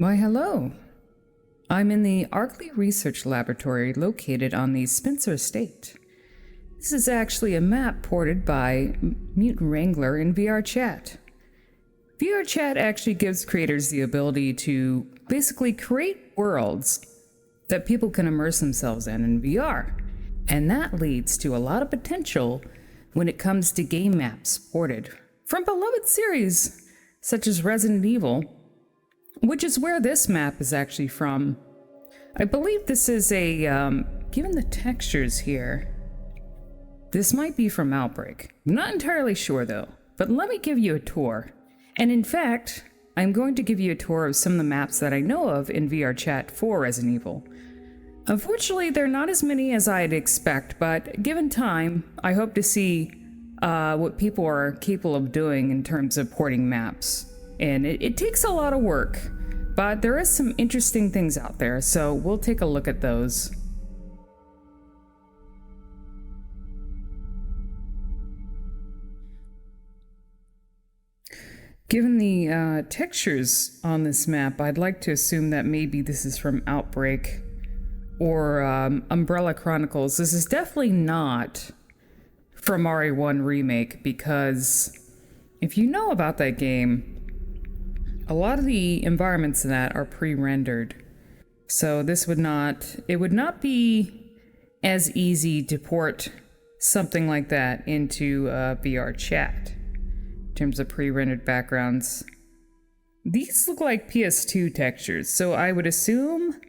Why, hello. I'm in the Arkley Research Laboratory located on the Spencer Estate. This is actually a map ported by Mutant Wrangler in VR Chat. VR Chat actually gives creators the ability to basically create worlds that people can immerse themselves in VR. And that leads to a lot of potential when it comes to game maps ported from beloved series such as Resident Evil, which is where this map is actually from. I believe this is a, given the textures here, this might be from Outbreak. I'm not entirely sure though, but let me give you a tour. And in fact, I'm going to give you a tour of some of the maps that I know of in VR Chat for Resident Evil. Unfortunately, they're not as many as I'd expect, but given time, I hope to see what people are capable of doing in terms of porting maps. And it takes a lot of work, but there is some interesting things out there, so we'll take a look at those. Given the textures on this map, I'd like to assume that maybe this is from Outbreak or Umbrella Chronicles. This is definitely not from RE1 Remake, because if you know about that game, a lot of the environments in that are pre-rendered. So this would not, it would not be as easy to port something like that into VR Chat in terms of pre-rendered backgrounds. These look like PS2 textures, so I would assume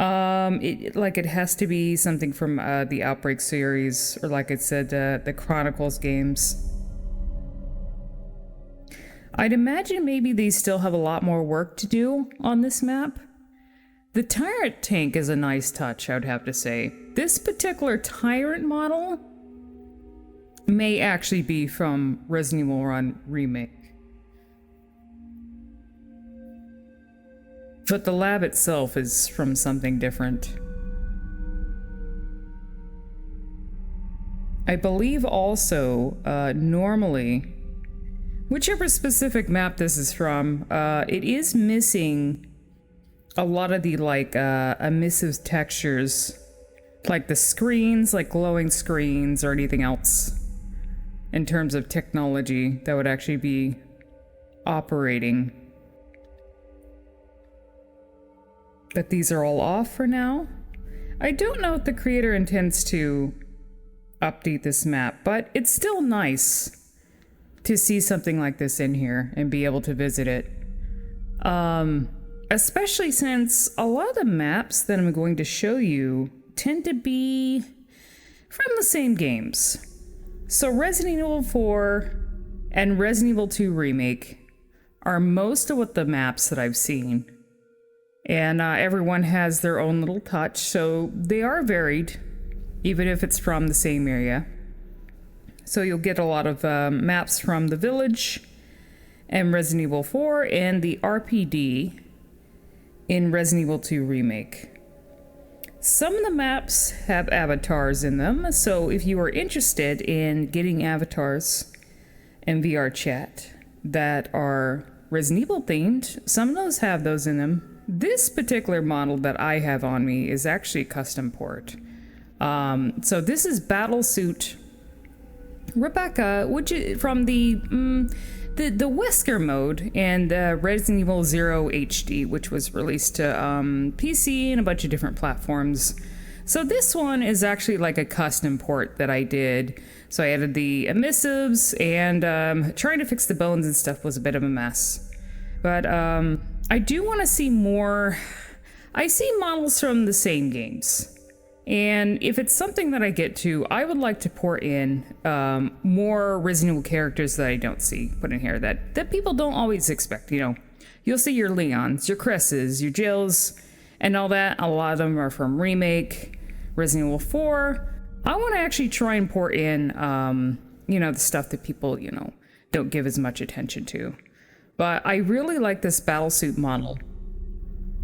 it has to be something from the Outbreak series, or like I said, the Chronicles games. I'd imagine maybe they still have a lot more work to do on this map. The Tyrant tank is a nice touch, I would have to say. This particular Tyrant model may actually be from Resident Evil 1 Remake. But the lab itself is from something different. I believe also, normally, whichever specific map this is from, it is missing a lot of the, emissive textures, like the screens, like glowing screens or anything else in terms of technology that would actually be operating. But these are all off for now. I don't know if the creator intends to update this map, but it's still nice to see something like this in here and be able to visit it. Especially since a lot of the maps that I'm going to show you tend to be from the same games. So Resident Evil 4 and Resident Evil 2 Remake are most of what the maps that I've seen. And everyone has their own little touch, so they are varied, even if it's from the same area. So you'll get a lot of maps from the Village and Resident Evil 4 and the RPD in Resident Evil 2 Remake. Some of the maps have avatars in them, so if you are interested in getting avatars in VR Chat that are Resident Evil themed, some of those have those in them. This particular model that I have on me is actually a custom port. So this is Battlesuit Rebecca, which is from the Wesker mode, and Resident Evil 0 HD, which was released to PC and a bunch of different platforms. So this one is actually like a custom port that I did. So I added the emissives, and trying to fix the bones and stuff was a bit of a mess. But I do want to see more. I see models from the same games. And if it's something that I get to, I would like to port in more Resident Evil characters that I don't see put in here that people don't always expect. You know, you'll see your Leons, your Chris's, your Jills, and all that. A lot of them are from Remake, Resident Evil 4. I want to actually try and port in, the stuff that people, don't give as much attention to. But I really like this Battlesuit model.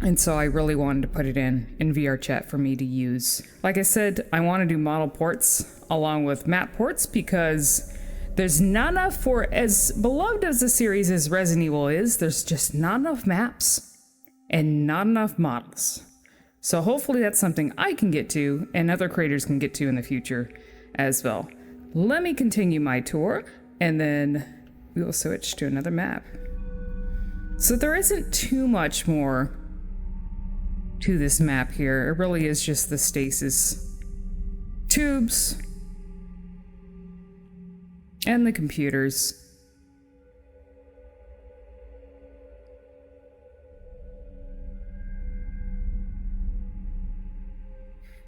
And so I really wanted to put it in VR Chat for me to use. Like I said, I want to do model ports along with map ports because there's not enough for, as beloved as the series as Resident Evil is, there's just not enough maps and not enough models. So hopefully that's something I can get to and other creators can get to in the future as well. Let me continue my tour and then we will switch to another map. So there isn't too much more to this map here. It really is just the stasis tubes and the computers.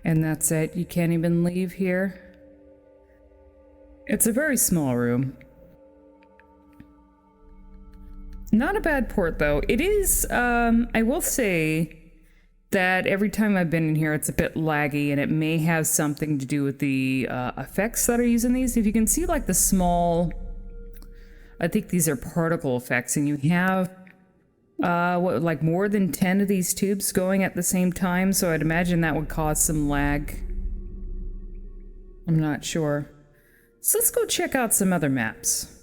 And that's it. You can't even leave here. It's a very small room. Not a bad port though. It is, I will say that every time I've been in here it's a bit laggy, and it may have something to do with the effects that are using these. If you can see like the small, I think these are particle effects, and you have what, like more than 10 of these tubes going at the same time, so I'd imagine that would cause some lag. I'm not sure. So let's go check out some other maps.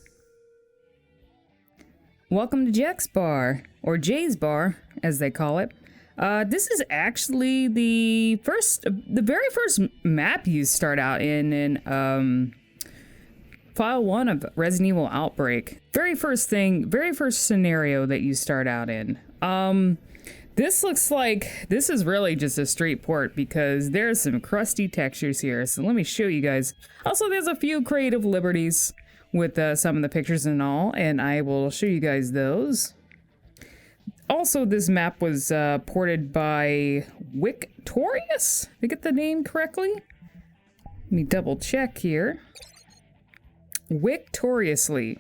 Welcome to Jack's Bar, or Jay's Bar, as they call it. This is actually the very first map you start out in File 1 of Resident Evil Outbreak. Very first scenario that you start out in. This looks like this is really just a straight port because there's some crusty textures here. So let me show you guys. Also, there's a few creative liberties with some of the pictures and all, and I will show you guys those. Also, this map was ported by Victorious. Did I get the name correctly? Let me double check here. Victoriously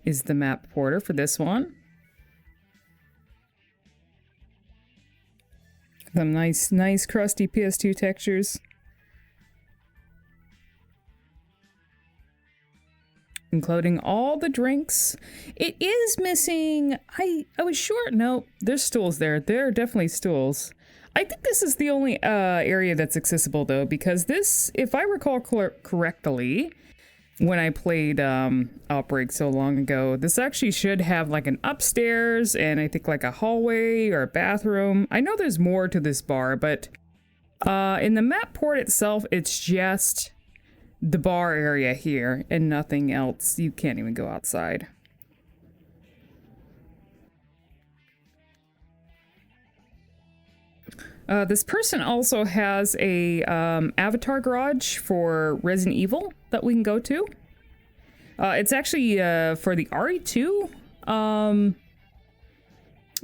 is the map porter for this one. Some nice crusty PS2 textures. Including all the drinks. It is missing, I was sure, no, there's stools there. There are definitely stools. I think this is the only area that's accessible though, because this, if I recall correctly, when I played Outbreak so long ago, this actually should have like an upstairs and I think like a hallway or a bathroom. I know there's more to this bar, but in the map port itself, it's just the bar area here and nothing else. You can't even go outside. This person also has a avatar garage for Resident Evil that we can go to. It's actually for the RE2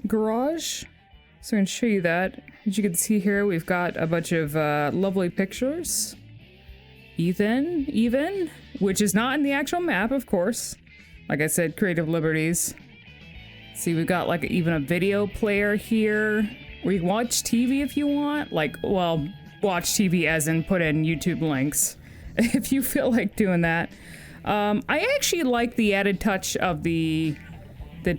garage. So I'm going to show you that. As you can see here, we've got a bunch of lovely pictures. Even, which is not in the actual map, of course. Like I said, creative liberties. See, we've got like even a video player here where you can watch TV if you want. Like, well, watch TV as in put in YouTube links if you feel like doing that. I actually like the added touch of the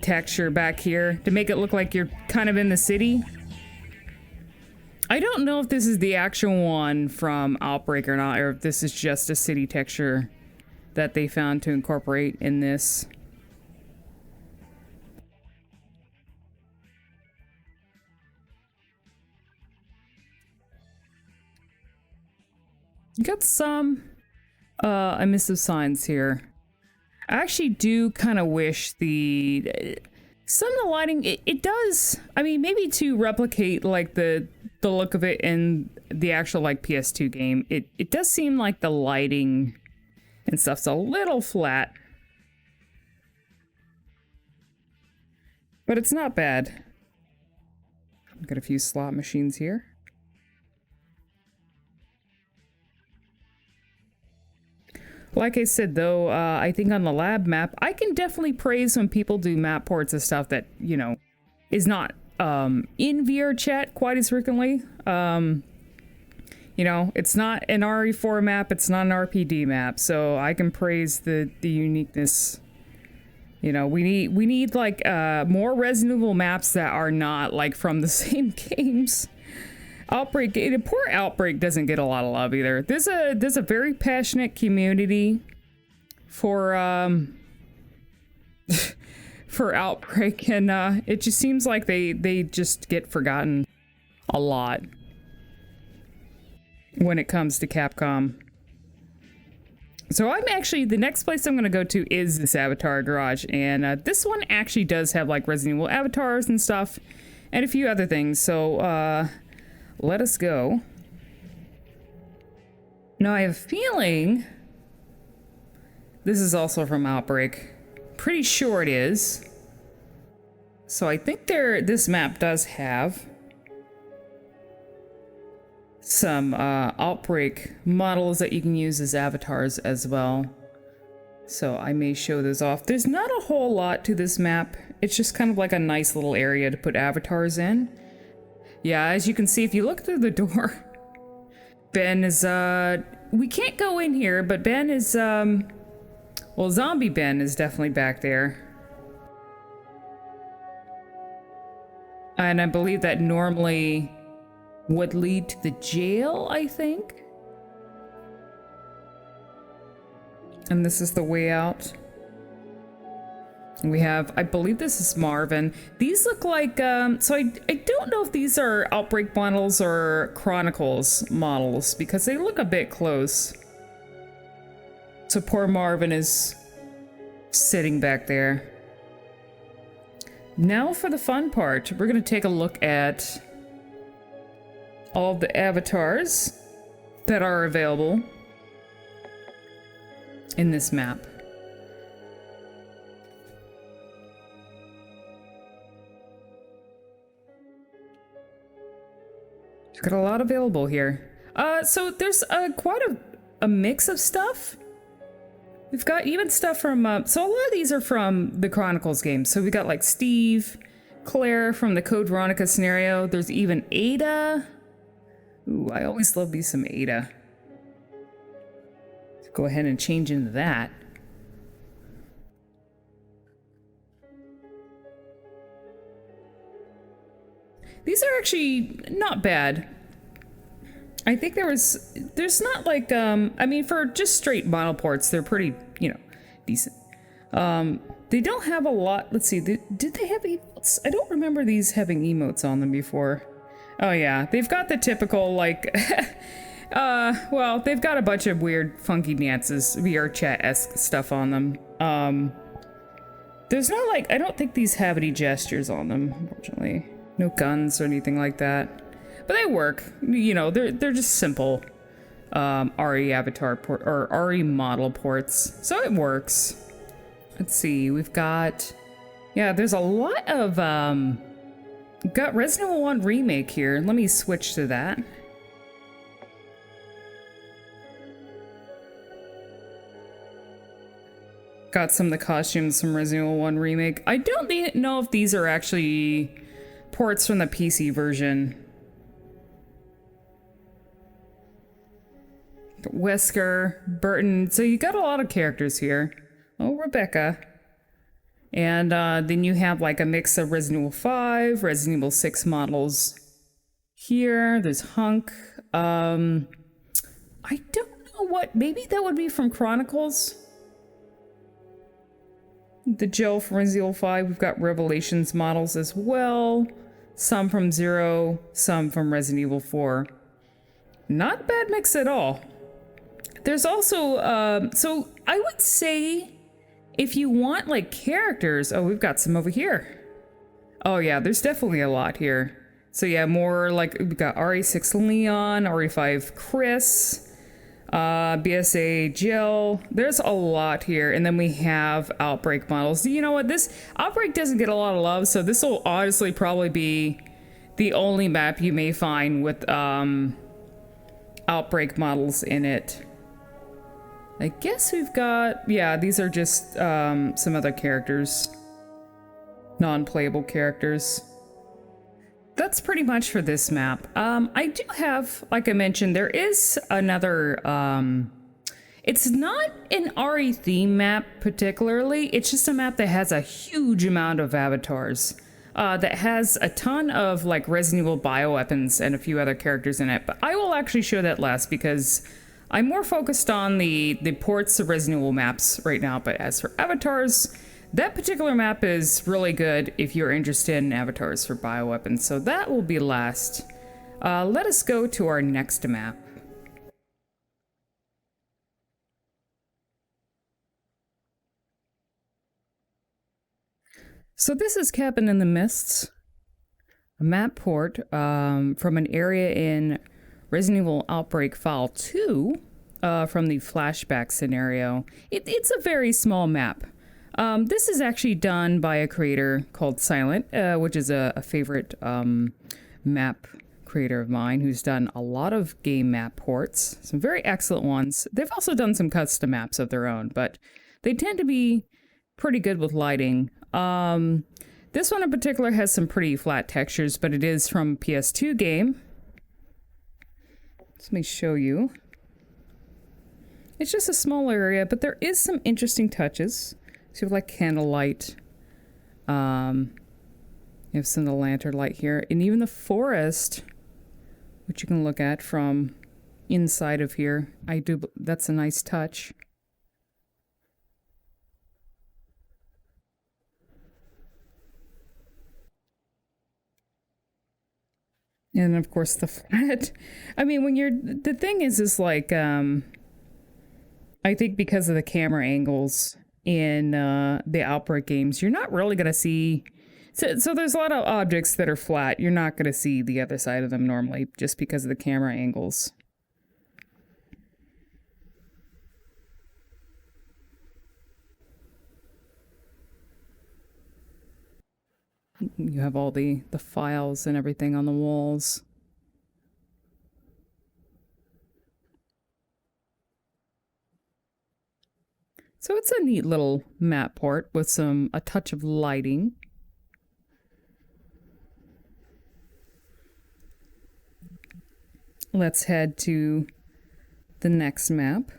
texture back here to make it look like you're kind of in the city. I don't know if this is the actual one from Outbreak or not, or if this is just a city texture that they found to incorporate in this. You got some emissive signs here. I actually do kind of wish some of the lighting, it does, I mean, maybe to replicate like the look of it in the actual like PS2 game, it does seem like the lighting and stuff's a little flat. But it's not bad. I've got a few slot machines here. Like I said, though, I think on the lab map, I can definitely praise when people do map ports of stuff that, you know, is not in VR chat quite as frequently. You know, it's not an RE4 map, it's not an RPD map, so I can praise the uniqueness. You know, we need like more Resident Evil maps that are not like from the same games. Outbreak, poor Outbreak doesn't get a lot of love either. There's a very passionate community for for Outbreak, and it just seems like they just get forgotten a lot when it comes to Capcom. So I'm actually, the next place I'm going to go to is this Avatar Garage, and this one actually does have like Resident Evil avatars and stuff, and a few other things, so let us go. Now I have a feeling this is also from Outbreak. Pretty sure it is. So I think this map does have some Outbreak models that you can use as avatars as well. So I may show those off. There's not a whole lot to this map. It's just kind of like a nice little area to put avatars in. Yeah, as you can see, if you look through the door, Ben is, we can't go in here, but Ben is, well, Zombie Ben is definitely back there. And I believe that normally would lead to the jail, I think. And this is the way out. And we have, I believe this is Marvin. These look like, so I don't know if these are Outbreak models or Chronicles models, because they look a bit close. So poor Marvin is sitting back there. Now for the fun part, we're gonna take a look at all of the avatars that are available in this map. We've got a lot available here. So there's quite a mix of stuff. We've got even stuff from, so a lot of these are from the Chronicles games. So we got like Steve, Claire from the Code Veronica scenario. There's even Ada. Ooh, I always love me some Ada. Let's go ahead and change into that. These are actually not bad. I think there's not like, I mean, for just straight model ports, they're pretty, you know, decent. They don't have a lot, let's see, did they have emotes? I don't remember these having emotes on them before. Oh yeah, they've got the typical, like, well, they've got a bunch of weird, funky dances, VR chat-esque stuff on them. There's not like, I don't think these have any gestures on them, unfortunately. No guns or anything like that. But they work, you know, they're just simple RE avatar port, or RE model ports, so it works. Let's see, we've got, yeah, there's a lot of, got Resident Evil 1 Remake here. Let me switch to that. Got some of the costumes from Resident Evil 1 Remake. I don't know if these are actually ports from the PC version. Wesker, Burton, so you got a lot of characters here. Oh, Rebecca. And then you have like a mix of Resident Evil 5, Resident Evil 6 models here. There's Hunk. I don't know what, maybe that would be from Chronicles. The Jill from Resident Evil 5. We've got Revelations models as well. Some from Zero, some from Resident Evil 4. Not a bad mix at all. There's also, so I would say if you want like characters, oh, we've got some over here. Oh yeah, there's definitely a lot here. So yeah, more like we've got RE6 Leon, RE5 Chris, BSA Jill. There's a lot here. And then we have Outbreak models. You know what, this Outbreak doesn't get a lot of love, so this will honestly probably be the only map you may find with Outbreak models in it. I guess we've got, yeah, these are just some other characters. Non-playable characters. That's pretty much for this map. I do have, like I mentioned, there is another, it's not an RE theme map particularly, it's just a map that has a huge amount of avatars. That has a ton of like Resident Evil bioweapons and a few other characters in it, but I will actually show that last because I'm more focused on the ports of Resident Evil maps right now, but as for avatars, that particular map is really good if you're interested in avatars for bioweapons, so that will be last. Let us go to our next map. So this is Cabin in the Mists, a map port from an area in Resident Evil Outbreak File 2 from the flashback scenario. It's a very small map. This is actually done by a creator called Silent, which is a favorite map creator of mine who's done a lot of game map ports, some very excellent ones. They've also done some custom maps of their own, but they tend to be pretty good with lighting. This one in particular has some pretty flat textures, but it is from a PS2 game. Let me show you. It's just a small area, but there is some interesting touches. So you have like candlelight. You have some of the lantern light here, and even the forest, which you can look at from inside of here. That's a nice touch. And of course the flat. I mean, the thing is like, I think because of the camera angles in the Outbreak games, you're not really going to see, so there's a lot of objects that are flat. You're not going to see the other side of them normally just because of the camera angles. You have all the files and everything on the walls. So it's a neat little map port with a touch of lighting. Let's head to the next map.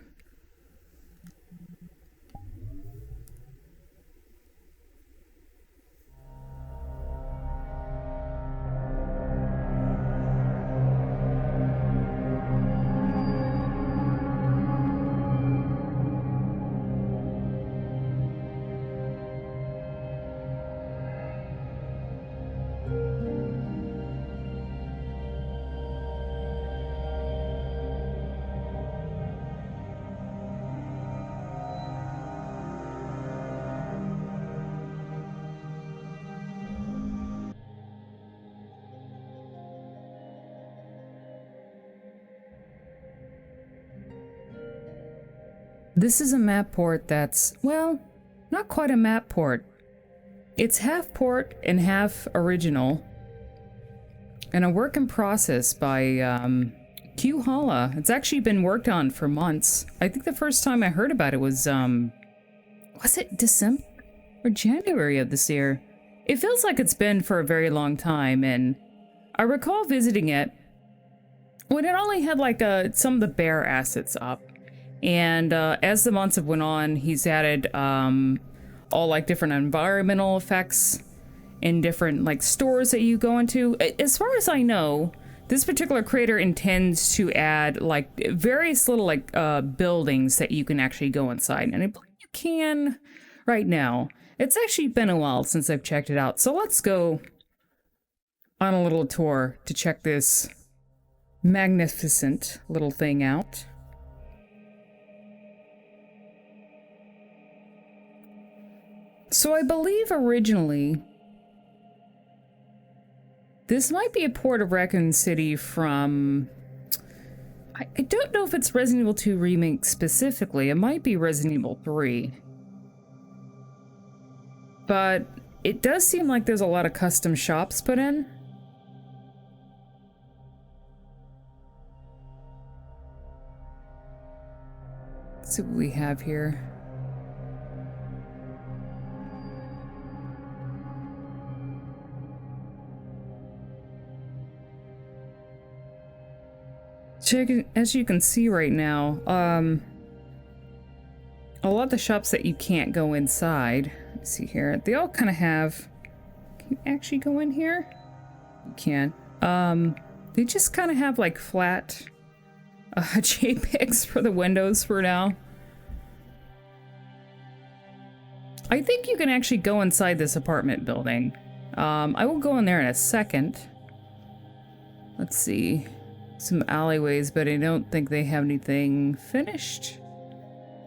This is a map port that's, well, not quite a map port. It's half port and half original. And a work in process by Q Hala. It's actually been worked on for months. I think the first time I heard about it was it December or January of this year? It feels like it's been for a very long time, and I recall visiting it when it only had like some of the bare assets up. And as the months have went on, he's added all like different environmental effects in different like stores that you go into. As far as I know, this particular creator intends to add like various little like buildings that you can actually go inside, and I believe you can right now. It's actually been a while since I've checked it out, so let's go on a little tour to check this magnificent little thing out. So I believe originally this might be a port of Raccoon City from, I don't know if it's Resident Evil 2 Remake specifically. It might be Resident Evil 3. But it does seem like there's a lot of custom shops put in. Let's see what we have here. As you can see right now, a lot of the shops that you can't go inside, let's see here, they all kind of have, can you actually go in here? You can. They just kind of have like flat JPEGs for the windows for now. I think you can actually go inside this apartment building. I will go in there in a second. Let's see. Some alleyways, but I don't think they have anything finished.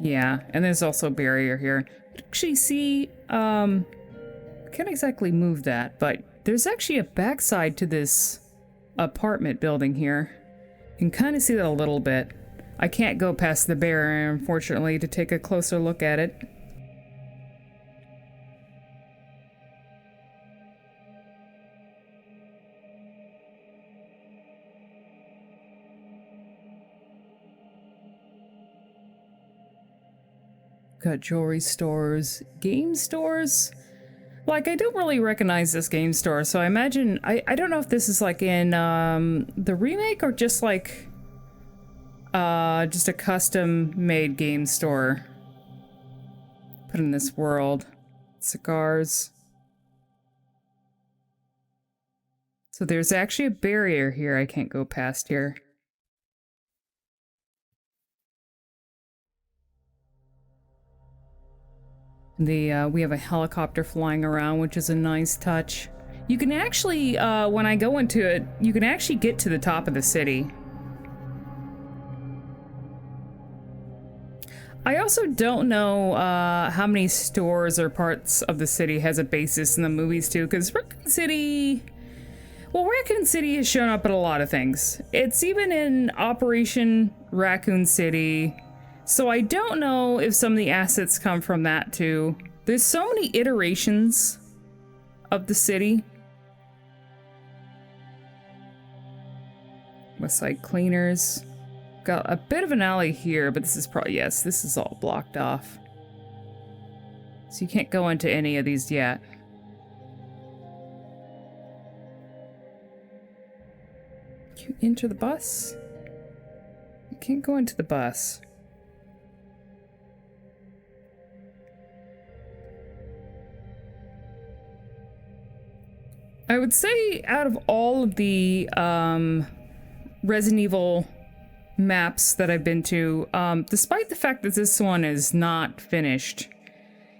Yeah, and there's also a barrier here. Actually, see, can't exactly move that, but there's actually a backside to this apartment building here. You can kind of see that a little bit. I can't go past the barrier, unfortunately, to take a closer look at it. Got jewelry stores, game stores. Like, I don't really recognize this game store, so I imagine, I don't know if this is like in the remake or just like just a custom made game store put in this world. Cigars. So there's actually a barrier here I can't go past here. We have a helicopter flying around, which is a nice touch. You can actually, when I go into it, you can actually get to the top of the city. I also don't know how many stores or parts of the city has a basis in the movies too, because Raccoon City... Well, Raccoon City has shown up in a lot of things. It's even in Operation Raccoon City. So I don't know if some of the assets come from that too. There's so many iterations of the city. West Side Cleaners. Got a bit of an alley here, but this is probably, yes, this is all blocked off. So you can't go into any of these yet. Can you enter the bus? You can't go into the bus. I would say out of all of the Resident Evil maps that I've been to, despite the fact that this one is not finished,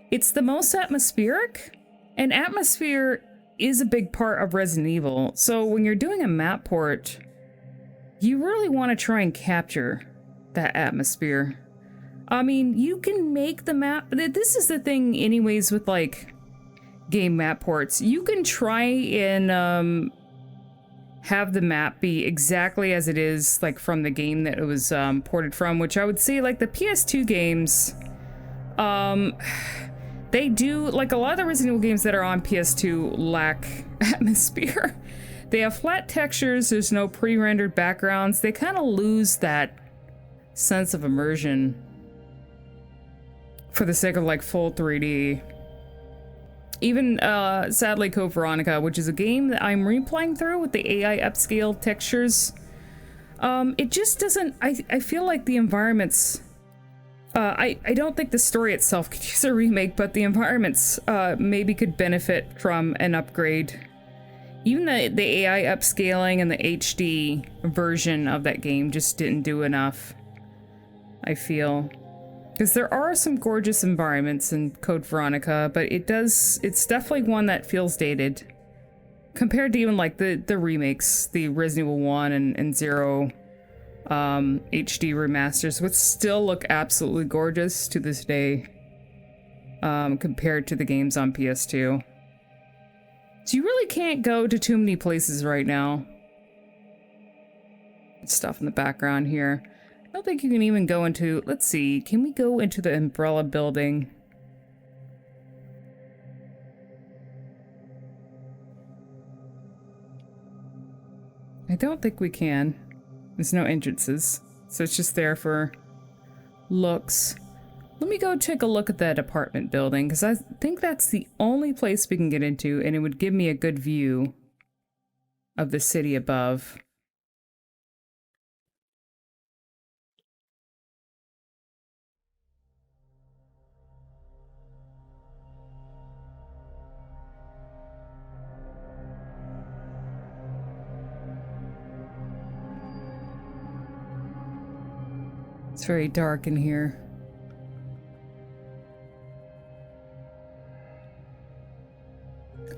it's the most atmospheric, and atmosphere is a big part of Resident Evil. So when you're doing a map port, you really want to try and capture that atmosphere. I mean, you can make the map, this is the thing anyways with like game map ports. You can try and have the map be exactly as it is, like from the game that it was ported from, which I would say like the PS2 games, they do, like a lot of the Resident Evil games that are on PS2 lack atmosphere. They have flat textures, there's no pre-rendered backgrounds, they kind of lose that sense of immersion for the sake of like full 3D. Even, sadly, Code Veronica, which is a game that I'm replaying through with the AI upscale textures, it just doesn't, I feel like the environments, I don't think the story itself could use a remake, but the environments, maybe could benefit from an upgrade. Even the AI upscaling and the HD version of that game just didn't do enough, I feel. Because there are some gorgeous environments in Code Veronica, but it's definitely one that feels dated. Compared to even like the remakes, the Resident Evil 1 and 0 HD remasters, which still look absolutely gorgeous to this day, compared to the games on PS2. So you really can't go to too many places right now. Stuff in the background here. I don't think you can even go into, let's see, can we go into the Umbrella building? I don't think we can. There's no entrances, so it's just there for looks. Let me go take a look at that apartment building, because I think that's the only place we can get into, and it would give me a good view of the city above. It's very dark in here.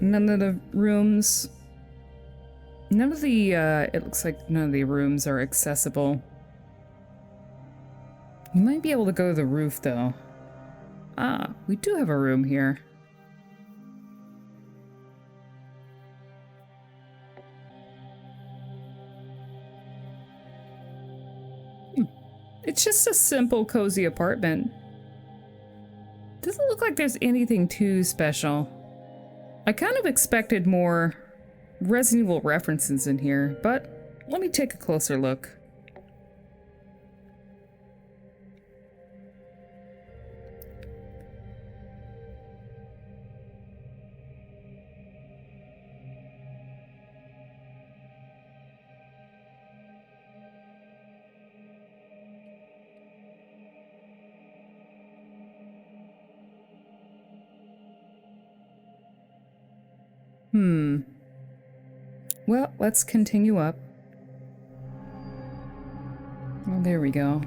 None of the rooms... None of the, it looks like none of the rooms are accessible. You might be able to go to the roof, though. Ah, we do have a room here. It's just a simple, cozy apartment. Doesn't look like there's anything too special. I kind of expected more Resident Evil references in here, but let me take a closer look. Well, let's continue up. Oh, there we go.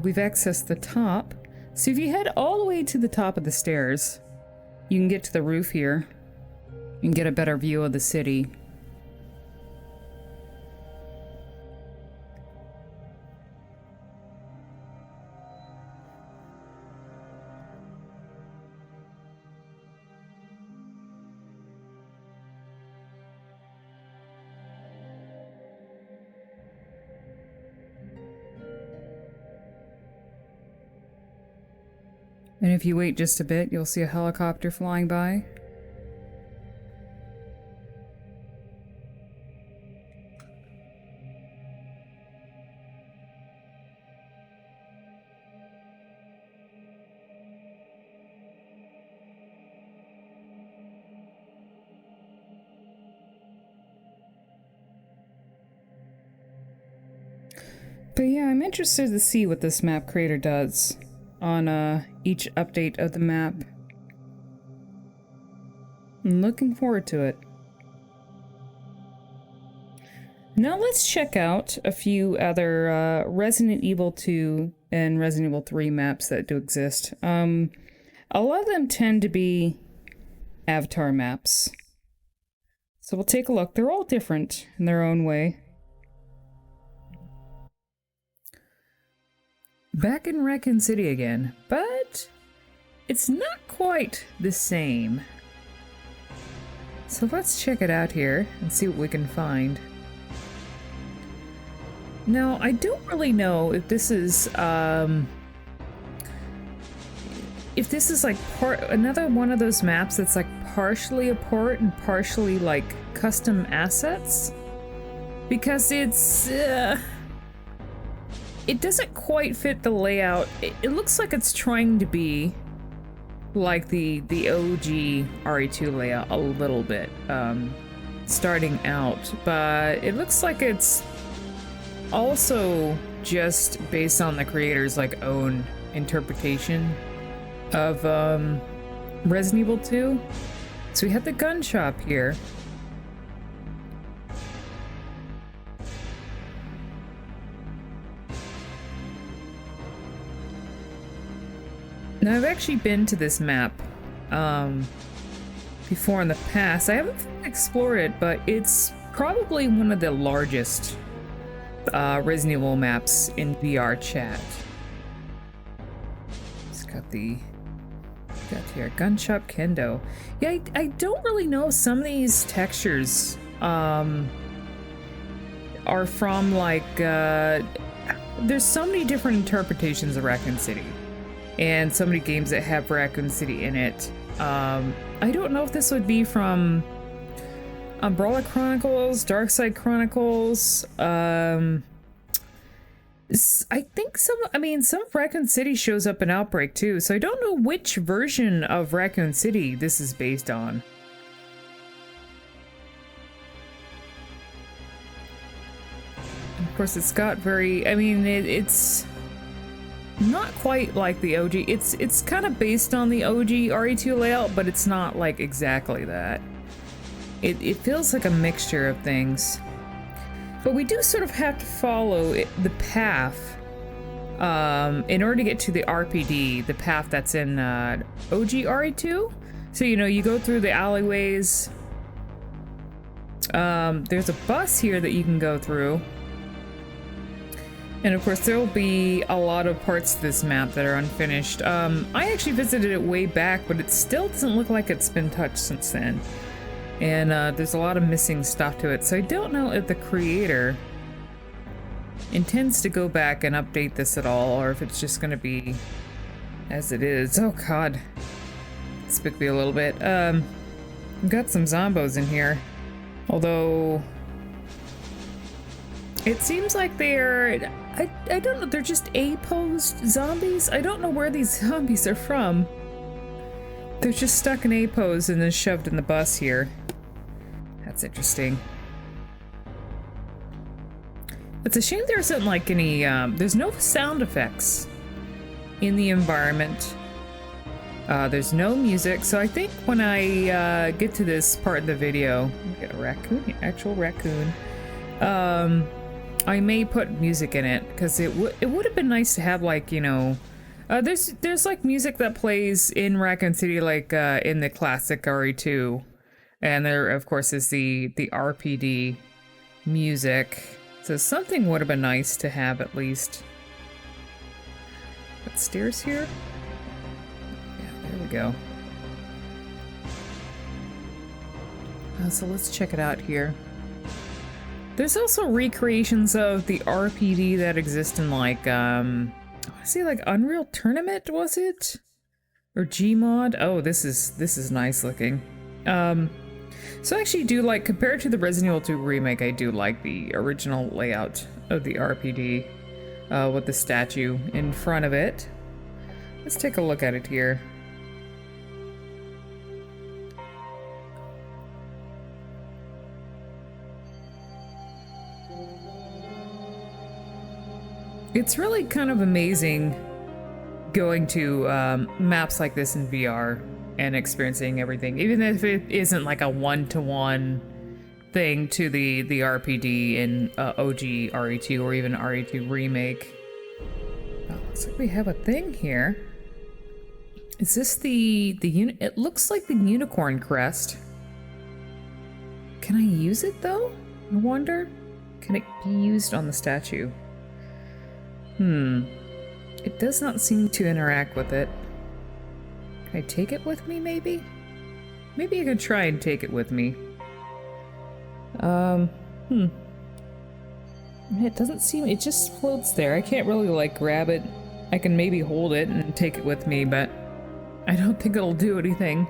We've accessed the top. So if you head all the way to the top of the stairs, you can get to the roof here. You can get a better view of the city. And if you wait just a bit, you'll see a helicopter flying by. But yeah, I'm interested to see what this map creator does on each update of the map. I'm looking forward to it. Now let's check out a few other Resident Evil 2 and Resident Evil 3 maps that do exist. A lot of them tend to be avatar maps. So we'll take a look. They're all different in their own way. Back in Raccoon City again, but it's not quite the same. So let's check it out here and see what we can find. Now, I don't really know if this is like another one of those maps that's like partially a port and partially like custom assets, because it doesn't quite fit the layout. It looks like it's trying to be like the OG RE2 layout a little bit, starting out, but it looks like it's also just based on the creator's like own interpretation of Resident Evil 2. So we have the gun shop here. Now, I've actually been to this map before in the past. I haven't explored it, but it's probably one of the largest Resident Evil maps in VR chat. It's got here, Gun Shop Kendo. Yeah, I don't really know if some of these textures are from like, there's so many different interpretations of Raccoon City. And so many games that have Raccoon City in it. I don't know if this would be from Umbrella Chronicles, Darkside Chronicles. I think some of Raccoon City shows up in Outbreak too, so I don't know which version of Raccoon City this is based on. And of course, it's got it's not quite like the OG. It's kind of based on the OG RE2 layout, but it's not like exactly that. It feels like a mixture of things. But we do sort of have to follow the path in order to get to the RPD, the path that's in OG RE2. So, you know, you go through the alleyways. There's a bus here that you can go through. And of course, there will be a lot of parts to this map that are unfinished. I actually visited it way back, but it still doesn't look like it's been touched since then. And there's a lot of missing stuff to it. So I don't know if the creator intends to go back and update this at all, or if it's just going to be as it is. Oh god. Spooked me a little bit. We've got some zombos in here. Although it seems like they're, I don't know, they're just A-posed zombies? I don't know where these zombies are from. They're just stuck in A-pose and then shoved in the bus here. That's interesting. It's a shame there isn't like any, there's no sound effects in the environment. There's no music, so I think when I get to this part of the video, get a raccoon, actual raccoon, I may put music in it, because it would have been nice to have, like, you know, there's like music that plays in Raccoon City, like in the classic RE2, and there of course is the RPD music, so something would have been nice to have at least. Got stairs here? Yeah, there we go. So let's check it out here. There's also recreations of the RPD that exist in like, I want to say like Unreal Tournament, was it? Or Gmod? Oh, this is nice looking. So I actually do like, compared to the Resident Evil 2 remake, I do like the original layout of the RPD with the statue in front of it. Let's take a look at it here. It's really kind of amazing going to maps like this in VR and experiencing everything, even if it isn't like a one-to-one thing to the RPD in OG RE2 or even RE2 Remake. Oh, looks like we have a thing here. Is this the it looks like the unicorn crest. Can I use it though? I wonder. Can it be used on the statue? It does not seem to interact with it. Can I take it with me, maybe? Maybe I can try and take it with me. It doesn't seem, it just floats there. I can't really, like, grab it. I can maybe hold it and take it with me, but I don't think it'll do anything.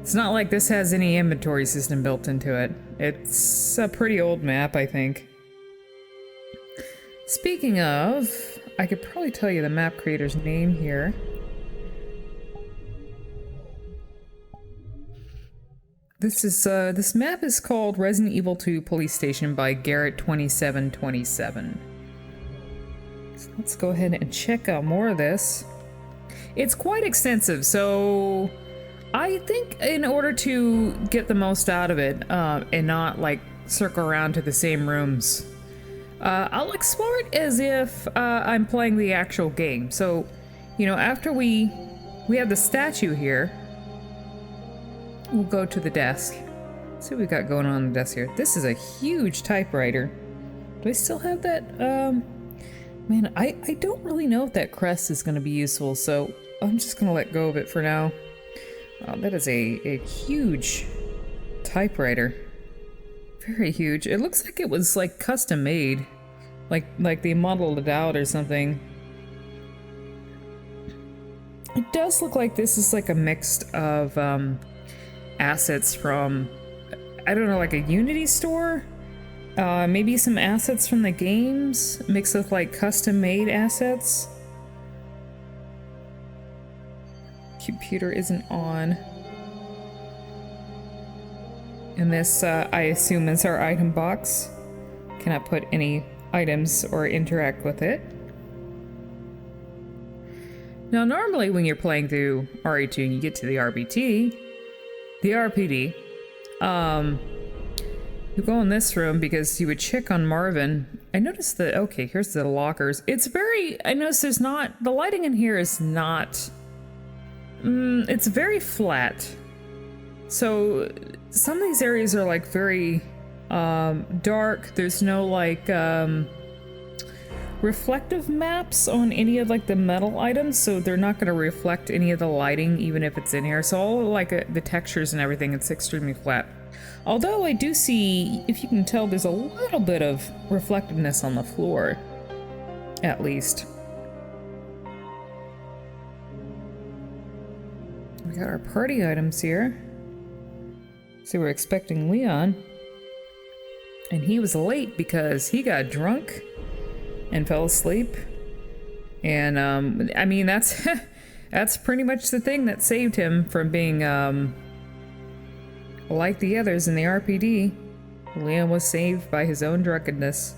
It's not like this has any inventory system built into it. It's a pretty old map, I think. Speaking of, I could probably tell you the map creator's name here. This map is called Resident Evil 2 Police Station by Garrett2727. So let's go ahead and check out more of this. It's quite extensive, so I think in order to get the most out of it and not like circle around to the same rooms, I'll explore it as if I'm playing the actual game. So, you know, after we have the statue here, we'll go to the desk. Let's see what we got going on the desk here. This is a huge typewriter. Do I still have that? Man, I don't really know if that crest is going to be useful, so I'm just going to let go of it for now. That is a huge typewriter. Very huge. It looks like it was like custom made, like they modeled it out or something. It does look like this is like a mix of assets from, I don't know, like a Unity store, maybe some assets from the games mixed with like custom made assets. Computer isn't on. And this, I assume, is our item box. Cannot put any items or interact with it. Now, normally when you're playing through RE2 and you get to the RPD, you go in this room because you would check on Marvin. I noticed that, okay, here's the lockers. It's very, I noticed there's not, the lighting in here is not It's very flat. So some of these areas are like very dark. There's no like reflective maps on any of like the metal items, so they're not going to reflect any of the lighting even if it's in here. So all like the textures and everything, it's extremely flat. Although I do see, if you can tell, there's a little bit of reflectiveness on the floor, at least. We got our party items here. So we're expecting Leon. And he was late because he got drunk and fell asleep. And I mean, that's that's pretty much the thing that saved him from being like the others in the RPD. Leon was saved by his own drunkenness.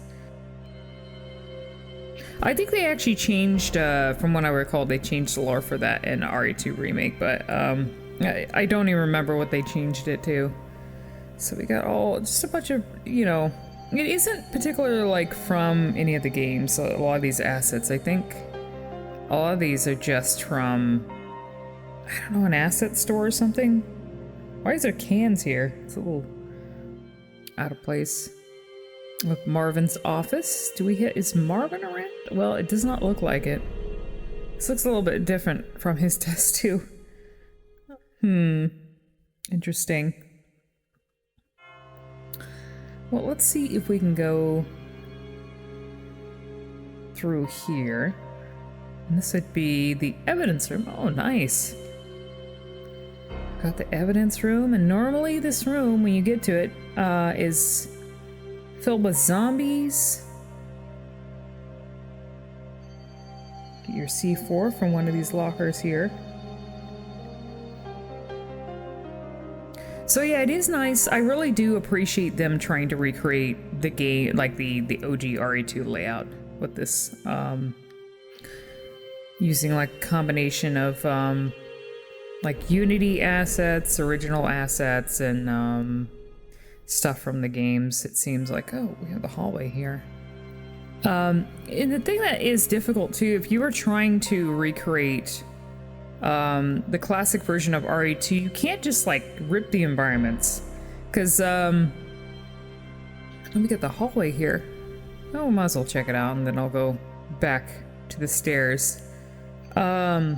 I think they actually changed, from what I recall, they changed the lore for that in RE2 Remake, but I don't even remember what they changed it to. So we got just a bunch of, you know, it isn't particularly like from any of the games. So a lot of these assets, I think a lot of these are just from, I don't know, an asset store or something. Why is there cans here? It's a little out of place. With Marvin's office. Is Marvin around? Well, it does not look like it. This looks a little bit different from his desk too. Interesting. Well, let's see if we can go through here. And this would be the evidence room. Oh, nice. Got the evidence room, and normally this room, when you get to it, is filled with zombies. Get your C4 from one of these lockers here. So yeah, it is nice. I really do appreciate them trying to recreate the game, like the OG RE2 layout with this, using like a combination of like Unity assets, original assets, and stuff from the games. It seems like, oh, we have the hallway here. And the thing that is difficult too, if you were trying to recreate the classic version of RE2, you can't just like rip the environments, because let me get the hallway here. Oh, we might as well check it out, and then I'll go back to the stairs. I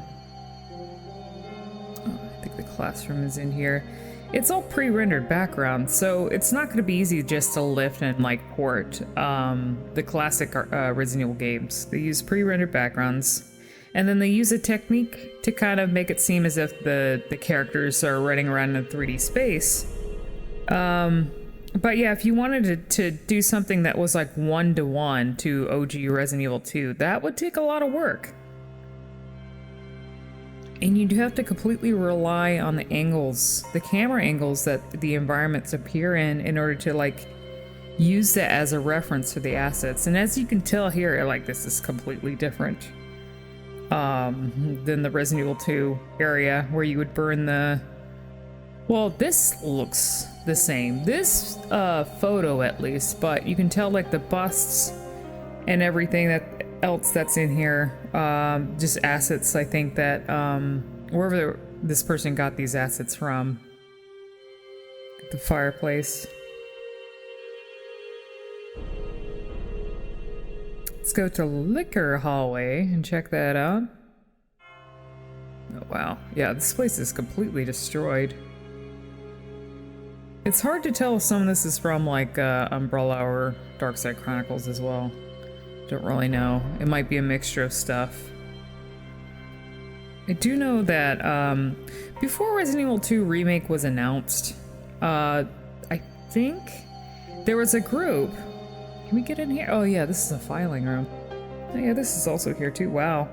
think the classroom is in here. It's all pre-rendered background, so it's not going to be easy just to lift and like port the classic Resident Evil games. They use pre-rendered backgrounds, and then they use a technique to kind of make it seem as if the characters are running around in 3D space. But yeah, if you wanted to do something that was like one-to-one to OG Resident Evil 2, that would take a lot of work. And you do have to completely rely on the angles, the camera angles that the environments appear in order to like use that as a reference for the assets. And as you can tell here, like this is completely different than the Resident Evil 2 area where you would burn the... Well, this looks the same. This photo at least, but you can tell like the busts and everything else that's in here, just assets, I think, that wherever this person got these assets from. The fireplace. Let's go to liquor hallway and check that out. Oh wow, yeah, this place is completely destroyed. It's hard to tell if some of this is from like Umbrella or Darkside Chronicles as well. Don't really know. It might be a mixture of stuff. I do know that before Resident Evil 2 Remake was announced, I think there was a group. Can we get in here? Oh yeah, this is a filing room. Oh yeah, this is also here too. Wow.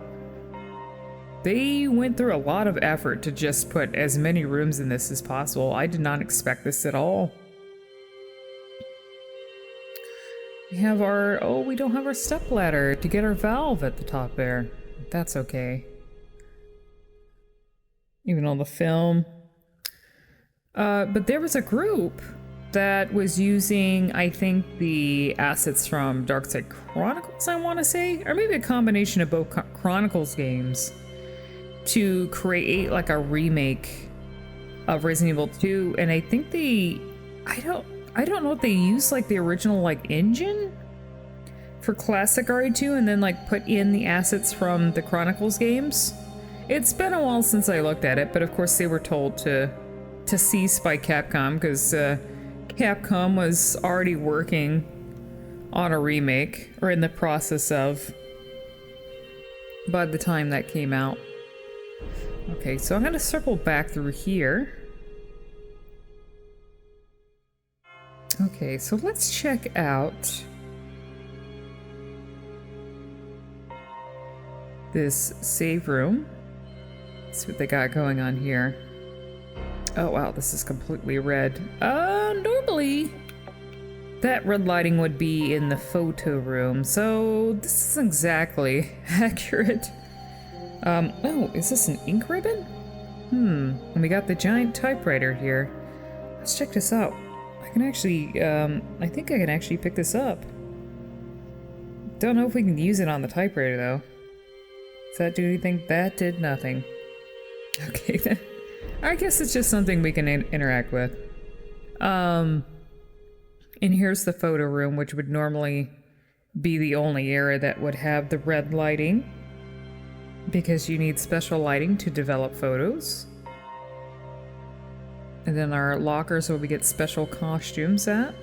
They went through a lot of effort to just put as many rooms in this as possible. I did not expect this at all. We have our... Oh, we don't have our stepladder to get our valve at the top there. That's okay. Even on the film. But there was a group that was using, I think, the assets from Darkside Chronicles, I want to say. Or maybe a combination of both Chronicles games to create like a remake of Resident Evil 2, and I think I don't know if they used like the original like engine for classic RE2 and then like put in the assets from the Chronicles games. It's been a while since I looked at it, but of course they were told to cease by Capcom because Capcom was already working on a remake, or in the process of, by the time that came out. Okay, so I'm gonna circle back through here. Okay, so let's check out this save room. Let's see what they got going on here. Oh wow, this is completely red. Normally that red lighting would be in the photo room, so this isn't exactly accurate. Oh, is this an ink ribbon? And we got the giant typewriter here. Let's check this out. I can actually, I think I can actually pick this up. Don't know if we can use it on the typewriter though. Does that do anything? That did nothing. Okay then. I guess it's just something we can interact with. And here's the photo room, which would normally be the only area that would have the red lighting, because you need special lighting to develop photos. And then our lockers where we get special costumes at.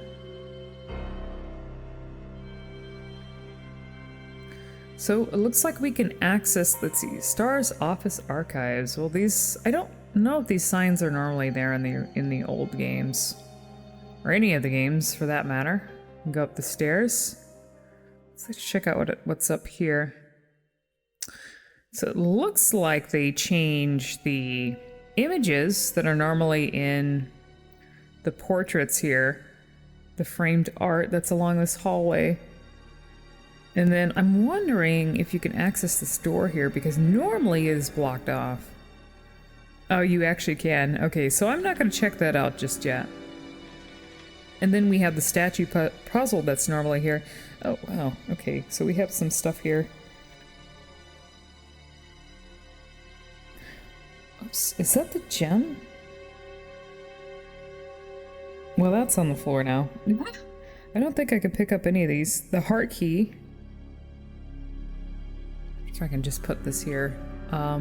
So it looks like we can access, let's see, Star's office archives. Well, these, I don't know if these signs are normally there in the old games. Or any of the games, for that matter. Go up the stairs. Let's check out what's up here. So it looks like they changed the images that are normally in the portraits here. The framed art that's along this hallway. And then I'm wondering if you can access this door here, because normally it is blocked off. Oh, you actually can. Okay, so I'm not going to check that out just yet. And then we have the statue puzzle that's normally here. Oh, wow. Okay, so we have some stuff here. Oops, is that the gem? Well, that's on the floor now. I don't think I could pick up any of these. The heart key. So I can just put this here. I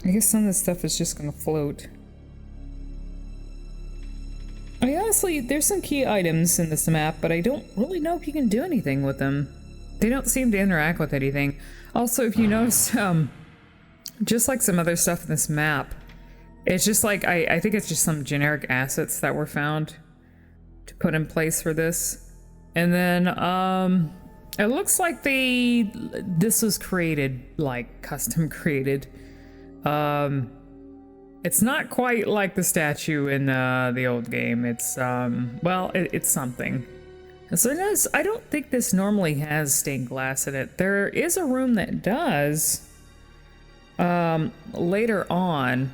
guess some of this stuff is just gonna float. I honestly, there's some key items in this map, but I don't really know if you can do anything with them. They don't seem to interact with anything. Also, if you notice, just like some other stuff in this map, it's just like, I think it's just some generic assets that were found to put in place for this. And then, it looks like this was created, like, custom created. It's not quite like the statue in the old game. It's, well, it's something. So I don't think this normally has stained glass in it. There is a room that does, later on,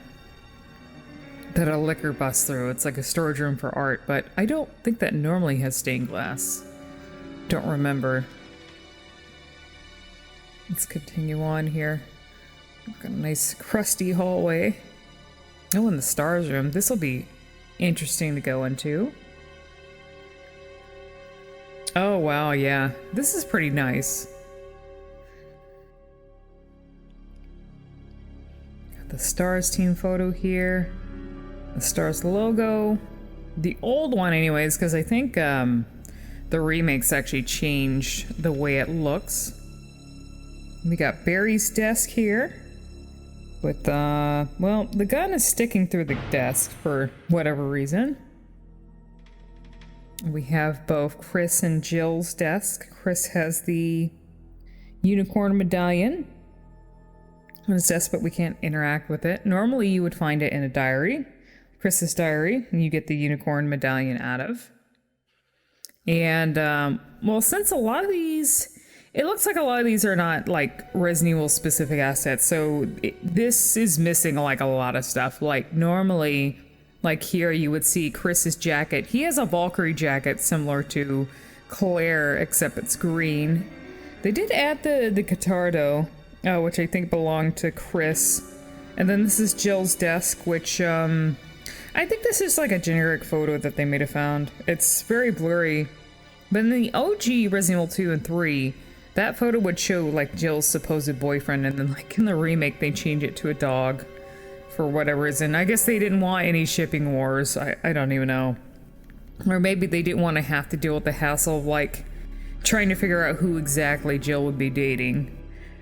that a liquor busts through. It's like a storage room for art, but I don't think that normally has stained glass. Don't remember. Let's continue on here. Got a nice crusty hallway. Oh, in the stars room. This will be interesting to go into. Oh, wow, yeah. This is pretty nice. Got the Stars team photo here. The Stars logo. The old one anyways, because I think the remakes actually changed the way it looks. We got Barry's desk here. With, well, the gun is sticking through the desk for whatever reason. We have both Chris and Jill's desk. Chris has the unicorn medallion on his desk, but we can't interact with it. Normally you would find it in a diary, Chris's diary, and you get the unicorn medallion out of. And, well, since a lot of these... It looks like a lot of these are not, like, Resident Evil specific assets, so this is missing, like, a lot of stuff. Like, normally, like here, you would see Chris's jacket. He has a Valkyrie jacket similar to Claire, except it's green. They did add the guitar, though, which I think belonged to Chris. And then this is Jill's desk, which I think this is like a generic photo that they may have found. It's very blurry. But in the OG Resident Evil 2 and 3, that photo would show like Jill's supposed boyfriend, and then like in the remake they change it to a dog for whatever reason. I guess they didn't want any shipping wars. I don't even know. Or maybe they didn't want to have to deal with the hassle of like trying to figure out who exactly Jill would be dating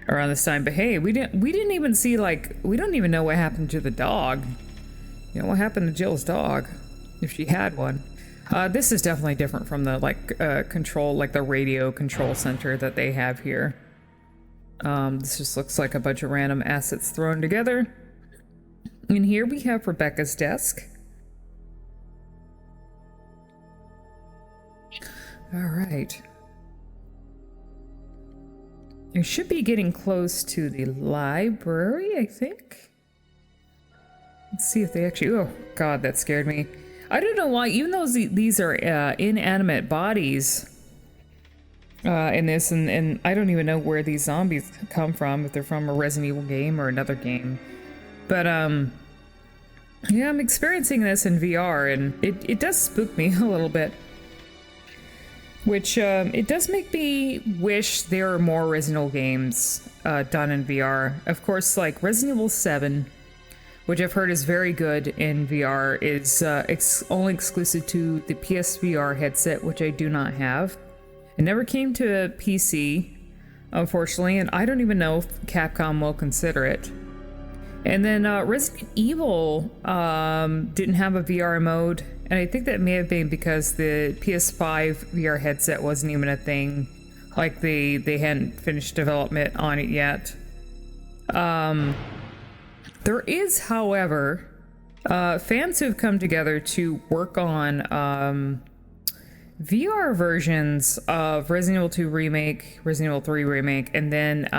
around this time. But hey, we didn't even see, like, we don't even know what happened to the dog. You know, what happened to Jill's dog, if she had one. This is definitely different from the, like, control, like the radio control center that they have here. This just looks like a bunch of random assets thrown together. And here we have Rebecca's desk. All right. We should be getting close to the library, I think. Let's see if they actually... Oh, God, that scared me. I don't know why, even though these are inanimate bodies in this, and I don't even know where these zombies come from, if they're from a Resident Evil game or another game. But, yeah, I'm experiencing this in VR, and it does spook me a little bit. Which, it does make me wish there were more Resident Evil games done in VR. Of course, like Resident Evil 7, which I've heard is very good in VR, is only exclusive to the PSVR headset, which I do not have. It never came to a PC, unfortunately, and I don't even know if Capcom will consider it. And then Resident Evil didn't have a VR mode, and I think that may have been because the PS5 VR headset wasn't even a thing. Like, they hadn't finished development on it yet. There is, however, fans who have come together to work on VR versions of Resident Evil 2 Remake, Resident Evil 3 Remake, and then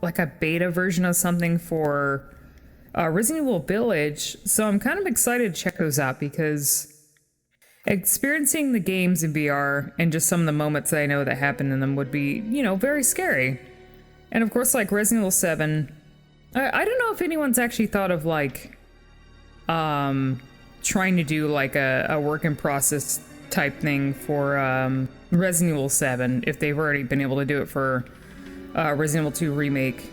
like a beta version of something for Resident Evil Village. So I'm kind of excited to check those out, because experiencing the games in VR and just some of the moments that I know that happen in them would be, you know, very scary. And of course, like Resident Evil 7, I don't know if anyone's actually thought of like trying to do like a work in process type thing for Resident Evil 7, if they've already been able to do it for Resident Evil 2 Remake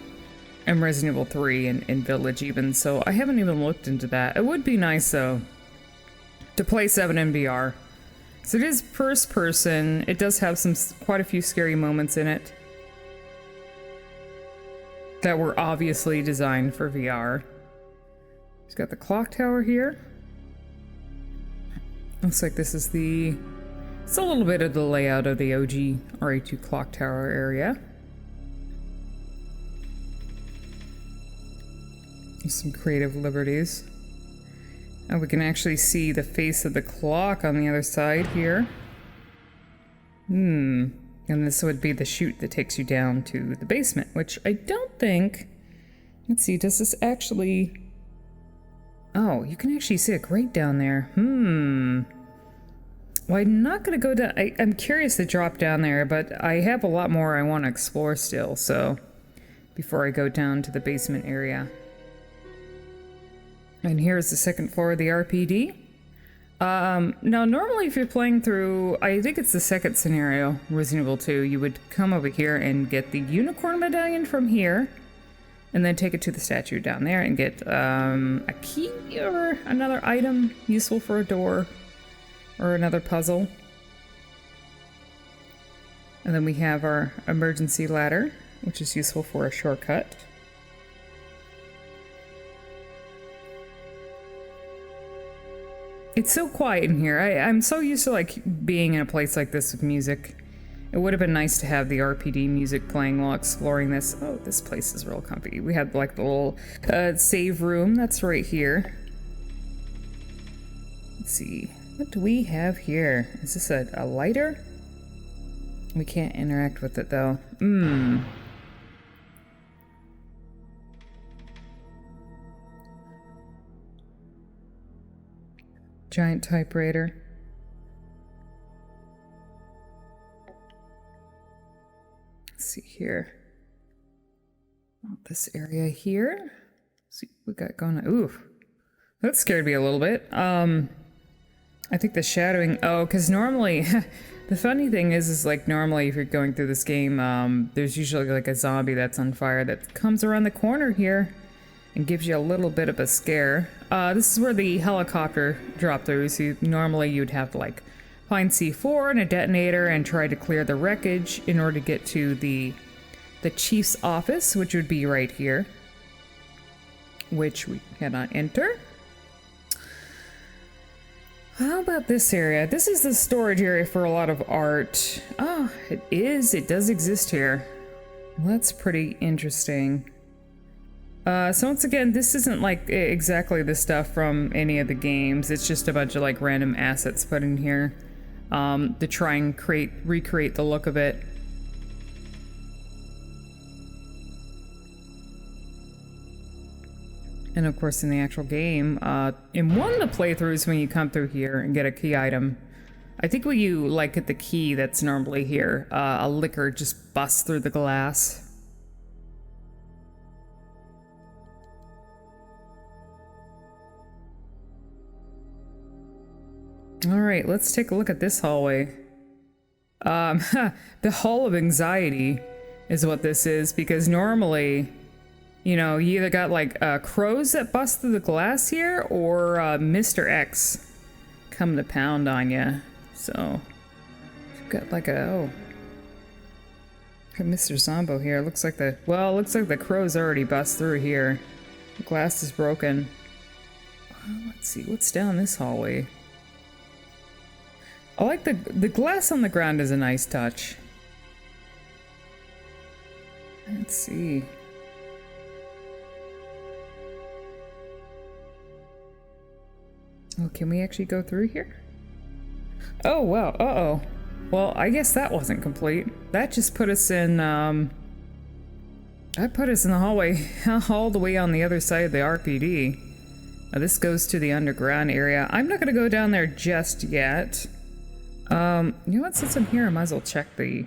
and Resident Evil 3 and Village even, so I haven't even looked into that. It would be nice, though, to play 7 in VR. So it is first person. It does have quite a few scary moments in it that were obviously designed for VR. It's got the clock tower here. Looks like this is it's a little bit of the layout of the OG RE2 clock tower area. Some creative liberties. And we can actually see the face of the clock on the other side here. And this would be the chute that takes you down to the basement, which I don't think... Let's see, does this actually... Oh, you can actually see a grate down there. Well, I'm not going to go down... I'm curious to drop down there, but I have a lot more I want to explore still, so... Before I go down to the basement area. And here's the second floor of the RPD. Now, normally if you're playing through, I think it's the second scenario, Resident Evil 2, you would come over here and get the unicorn medallion from here, and then take it to the statue down there and get a key or another item useful for a door or another puzzle. And then we have our emergency ladder, which is useful for a shortcut. It's so quiet in here. I'm so used to like being in a place like this with music. It would have been nice to have the RPD music playing while exploring this. Oh, this place is real comfy. We had like the little save room that's right here. Let's see. What do we have here? Is this a lighter? We can't interact with it though. Giant typewriter. Let's see here. this area here. Let's see what we got going on. Ooh, that scared me a little bit. I think the shadowing, because normally, the funny thing is like normally if you're going through this game, there's usually like a zombie that's on fire that comes around the corner here and gives you a little bit of a scare. This is where the helicopter dropped through, so normally you'd have to like find C4 and a detonator and try to clear the wreckage in order to get to the chief's office, which would be right here, which we cannot enter. How about this area? This is the storage area for a lot of art. Oh, it is. It does exist here. Well, that's pretty interesting. So once again, this isn't like exactly the stuff from any of the games. It's just a bunch of like random assets put in here to try and recreate the look of it. And of course, in the actual game, in one of the playthroughs, when you come through here and get a key item, I think when you like get the key that's normally here, a licker just busts through the glass. All right, let's take a look at this hallway. The Hall of Anxiety is what this is, because normally, you know, you either got like crows that bust through the glass here, or Mr. X come to pound on you. So, you've got like a, got Mr. Zombo here. Looks like the crows already bust through here. The glass is broken. Let's see, what's down this hallway? I like the glass on the ground is a nice touch. Let's see. Oh, can we actually go through here? Oh, wow. Uh-oh. Well, I guess that wasn't complete. That just put us in, that put us in the hallway all the way on the other side of the RPD. Now, this goes to the underground area. I'm not gonna go down there just yet. You know what, since I'm here, I might as well check the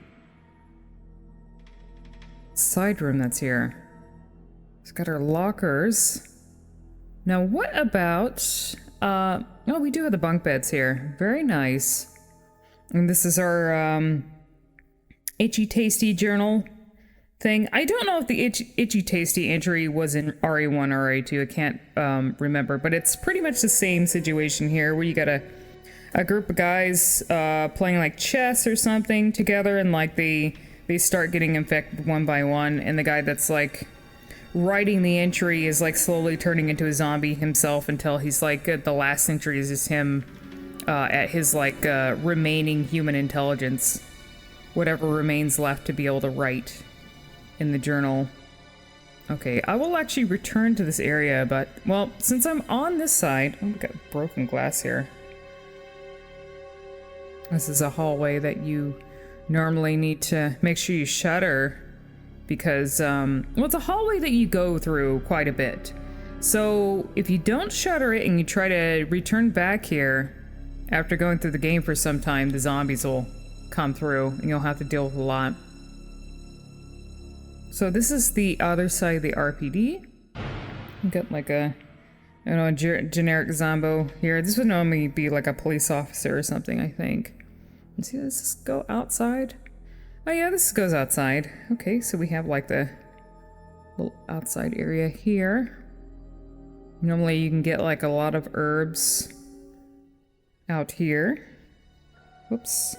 side room that's here. It's got our lockers. Now, what about, oh, we do have the bunk beds here. Very nice. And this is our, Itchy Tasty journal thing. I don't know if the Itchy Tasty entry was in RE1 or RE2. I can't, remember, but it's pretty much the same situation here, where you got a group of guys playing like chess or something together, and like they start getting infected one by one, and the guy that's like writing the entry is like slowly turning into a zombie himself until he's like the last entry is just him at his like remaining human intelligence, whatever remains left to be able to write in the journal. Okay, I will actually return to this area, but well, since I'm on this side, oh, we got broken glass here. This is a hallway that you normally need to make sure you shutter, because, well, it's a hallway that you go through quite a bit. So if you don't shutter it and you try to return back here after going through the game for some time, the zombies will come through and you'll have to deal with a lot. So this is the other side of the RPD. You got like a, I don't know, a generic zombo here. This would normally be like a police officer or something, I think. Let's see, does this go outside? Oh yeah, this goes outside. Okay, so we have like the little outside area here. Normally you can get like a lot of herbs out here. Whoops.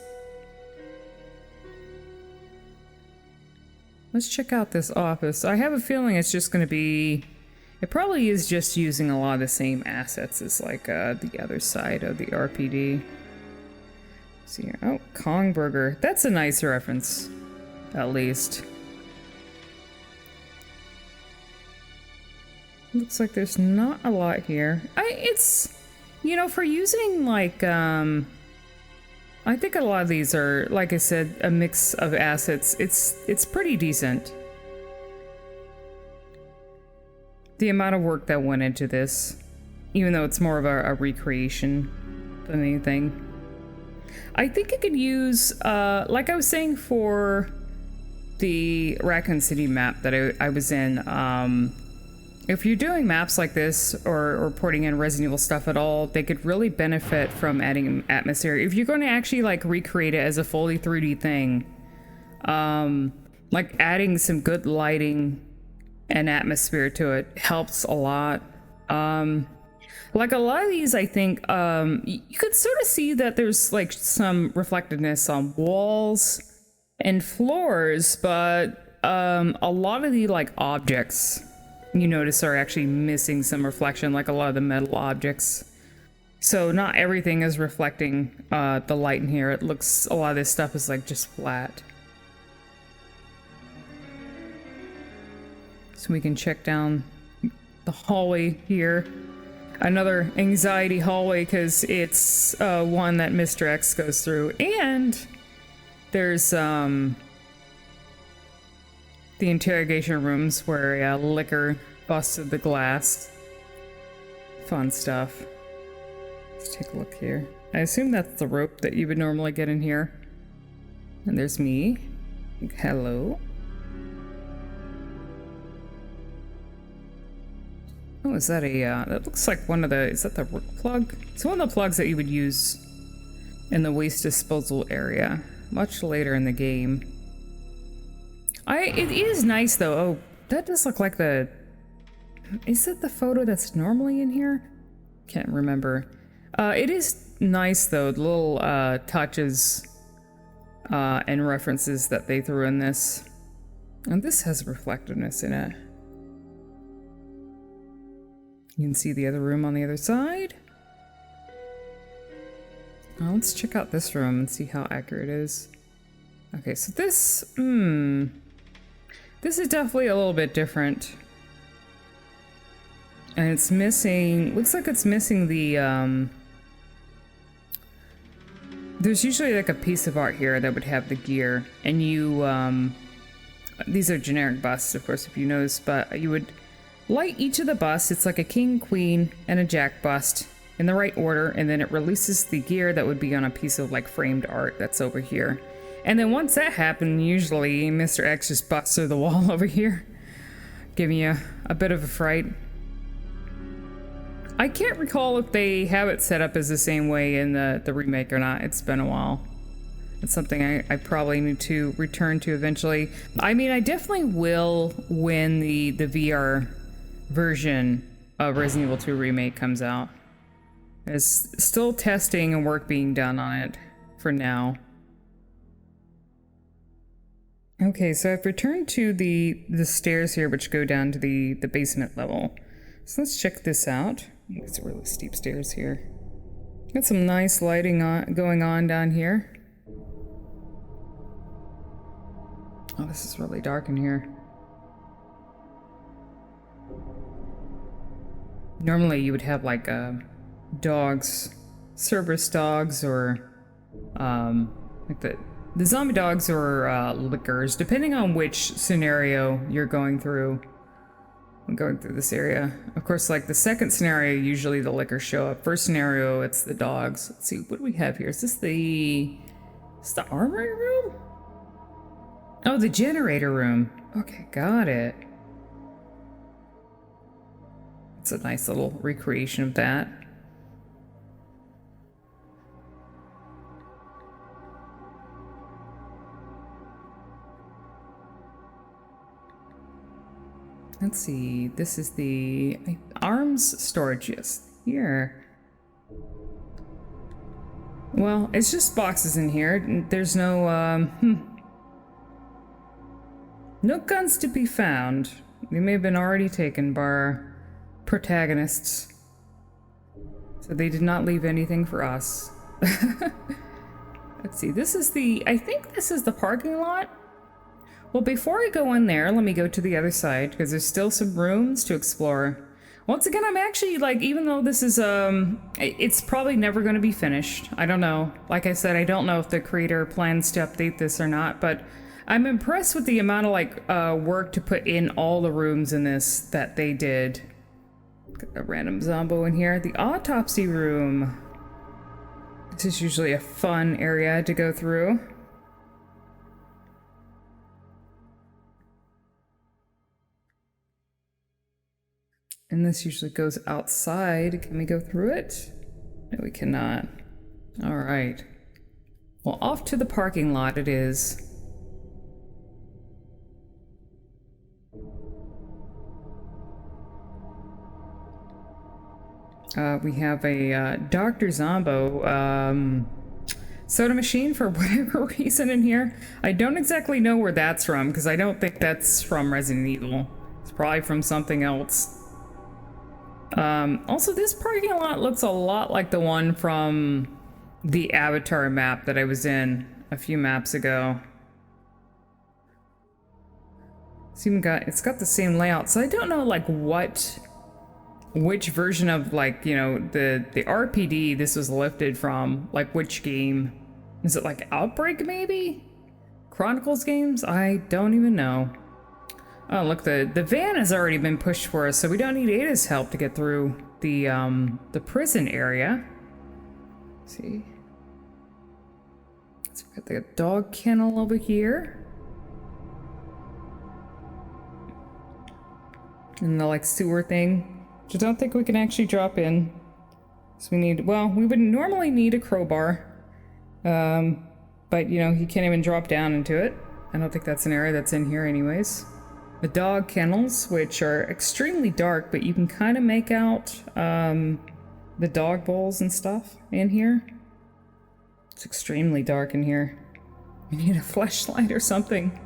Let's check out this office. I have a feeling it's just going to be... It probably is just using a lot of the same assets as like the other side of the RPD. See here. Oh, Kong Burger. That's a nice reference, at least. Looks like there's not a lot here. It's, you know, for using like, I think a lot of these are, like I said, a mix of assets. It's pretty decent. The amount of work that went into this, even though it's more of a recreation than anything. I think it could use, like I was saying for the Raccoon City map that I was in. If you're doing maps like this or porting in Resident Evil stuff at all, they could really benefit from adding an atmosphere. If you're going to actually like recreate it as a fully 3D thing, like adding some good lighting and atmosphere to it helps a lot. Like a lot of these, I think, you could sort of see that there's like some reflectiveness on walls and floors, but a lot of the like objects you notice are actually missing some reflection, like a lot of the metal objects. So not everything is reflecting the light in here. It looks, a lot of this stuff is like just flat. So we can check down the hallway here. Another anxiety hallway because it's one that Mr. X goes through. And there's the interrogation rooms where liquor busted the glass. Fun stuff. Let's take a look here. I assume that's the rope that you would normally get in here. And there's me. Hello. Oh, is that a, that looks like one of the, is that the work plug? It's one of the plugs that you would use in the waste disposal area much later in the game. It is nice though. Oh, that does look like the, is it the photo that's normally in here? Can't remember. It is nice though, the little touches and references that they threw in this. And this has reflectiveness in it. You can see the other room on the other side. Now let's check out this room and see how accurate it is. Okay, so this, this is definitely a little bit different. And it's missing, looks like it's missing the, there's usually like a piece of art here that would have the gear. And you, these are generic busts, of course, if you notice, but you would light each of the busts. It's like a king, queen, and a jack bust in the right order, and then it releases the gear that would be on a piece of like framed art that's over here. And then once that happened, usually Mr. X just busts through the wall over here, giving you a bit of a fright. I can't recall if they have it set up as the same way in the remake or not. It's been a while. It's something I probably need to return to eventually. I mean, I definitely will when the VR version of Resident Evil 2 Remake comes out. There's still testing and work being done on it for now. Okay, so I've returned to the stairs here, which go down to the basement level. So let's check this out. These are really steep stairs here. Got some nice lighting going on down here. Oh, this is really dark in here. Normally you would have like dogs, Cerberus dogs, or like the zombie dogs or lickers, depending on which scenario you're going through. I'm going through this area. Of course, like the second scenario, usually the lickers show up. First scenario, it's the dogs. Let's see, what do we have here? Is this the armory room? Oh, the generator room. Okay, got it. It's a nice little recreation of that. Let's see, this is the arms storage, yes, here. Well, it's just boxes in here. There's no, no guns to be found. They may have been already taken by our protagonists. So they did not leave anything for us. Let's see, this is the, I think this is the parking lot. Well, before I go in there, let me go to the other side, because there's still some rooms to explore. Once again, I'm actually, like, even though this is, it's probably never going to be finished. I don't know. Like I said, I don't know if the creator plans to update this or not, but I'm impressed with the amount of, like, work to put in all the rooms in this that they did. Got a random zombo in here. The autopsy room. This is usually a fun area to go through. And this usually goes outside. Can we go through it? No, we cannot. All right. Well, off to the parking lot it is. We have a Dr. Zombo soda machine for whatever reason in here. I don't exactly know where that's from, because I don't think that's from Resident Evil. It's probably from something else. Also, this parking lot looks a lot like the one from the Avatar map that I was in a few maps ago. It's got the same layout, so I don't know like which version of like, you know, the RPD this was lifted from, like which game. Is it like Outbreak maybe? Chronicles games? I don't even know. Oh look, the van has already been pushed for us, so we don't need Ada's help to get through the prison area. Let's see. So we've got the dog kennel over here. And the like sewer thing, which I don't think we can actually drop in. So we need, well, we would normally need a crowbar. But you know, you can't even drop down into it. I don't think that's an area that's in here anyways. The dog kennels, which are extremely dark, but you can kind of make out the dog bowls and stuff in here. It's extremely dark in here. We need a flashlight or something.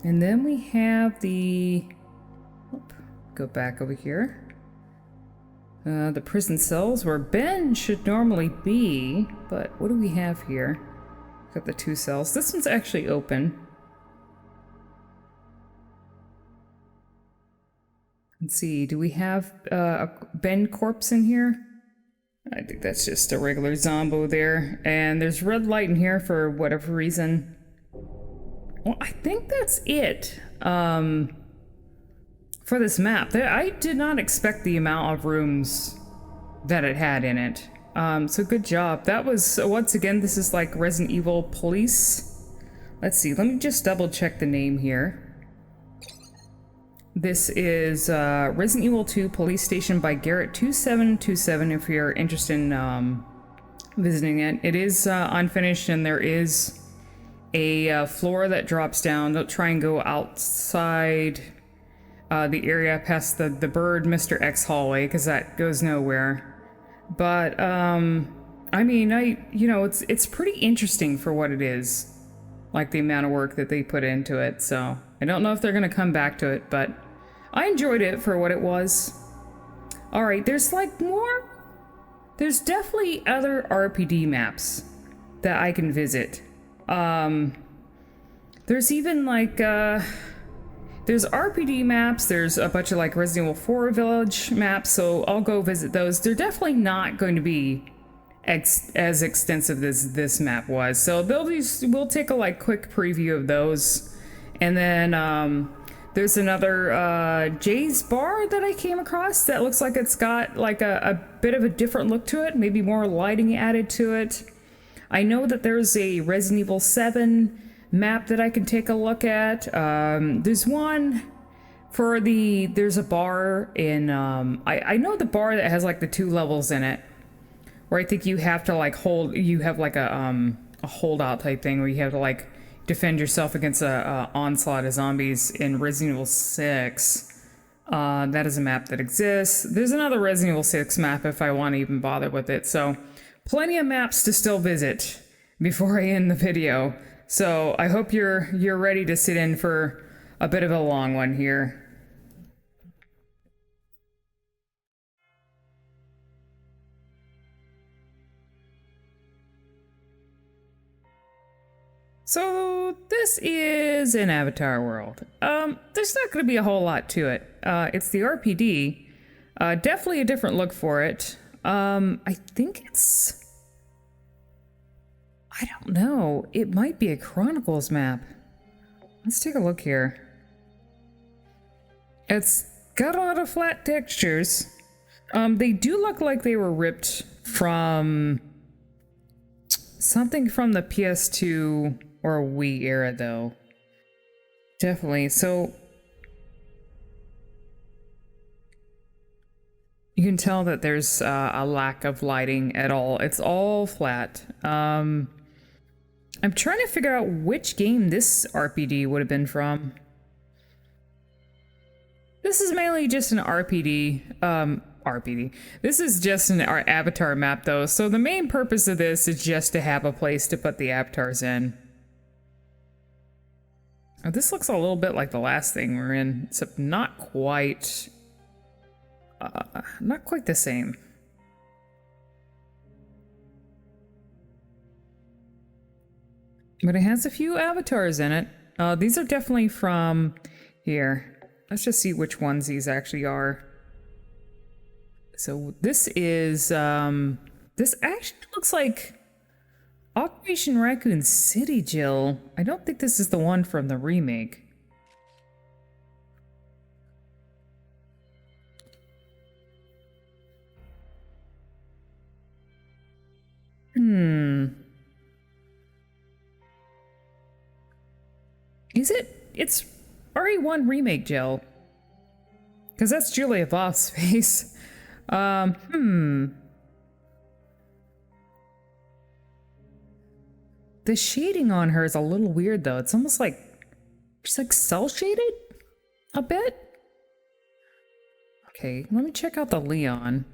And then we have the... go back over here. The prison cells where Ben should normally be, but what do we have here? Got the two cells. This one's actually open. Let's see, do we have a Ben corpse in here? I think that's just a regular zombo there. And there's red light in here for whatever reason. Well, I think that's it for this map. I did not expect the amount of rooms that it had in it. So good job. That was, once again, this is like Resident Evil Police. Let's see, let me just double check the name here. This is Resident Evil 2 Police Station by Garrett2727 if you're interested in visiting it. It is unfinished and there is a floor that drops down. Don't try and go outside the area past the Bird Mr. X hallway because that goes nowhere. But I mean, you know, it's pretty interesting for what it is, like the amount of work that they put into it. So I don't know if they're gonna come back to it, but I enjoyed it for what it was. All right, there's like more. There's definitely other RPD maps that I can visit. There's even like there's RPD maps, there's a bunch of like Resident Evil 4 Village maps, so I'll go visit those. They're definitely not going to be as extensive as this map was, so we'll take a like quick preview of those. And then there's another Jay's Bar that I came across that looks like it's got like a bit of a different look to it, maybe more lighting added to it. I know that there's a Resident Evil 7 map that I can take a look at. There's one for there's a bar in, I know the bar that has like the 2 levels in it, where I think you have to like you have like a holdout type thing where you have to like defend yourself against a onslaught of zombies in Resident Evil 6. That is a map that exists. There's another Resident Evil 6 map if I want to even bother with it. So plenty of maps to still visit before I end the video. So I hope you're ready to sit in for a bit of a long one here. So this is an Avatar world. There's not going to be a whole lot to it. It's the RPD. Definitely a different look for it. I think it's... I don't know. It might be a Chronicles map. Let's take a look here. It's got a lot of flat textures. They do look like they were ripped from something from the PS2 or Wii era, though. Definitely. So You can tell that there's a lack of lighting at all. It's all flat. I'm trying to figure out which game this RPD would have been from. This is mainly just an RPD. This is just an avatar map though, so the main purpose of this is just to have a place to put the avatars in. Oh, this looks a little bit like the last thing we're in, except not quite the same. But it has a few avatars in it. These are definitely from here. Let's just see which ones these actually are. So this is, this actually looks like Operation Raccoon City, Jill. I don't think this is the one from the remake. Is it? It's RE1 Remake, Jill. Because that's Julia Voss' face. The shading on her is a little weird, though. It's almost like she's like cell shaded a bit. Okay, let me check out the Leon.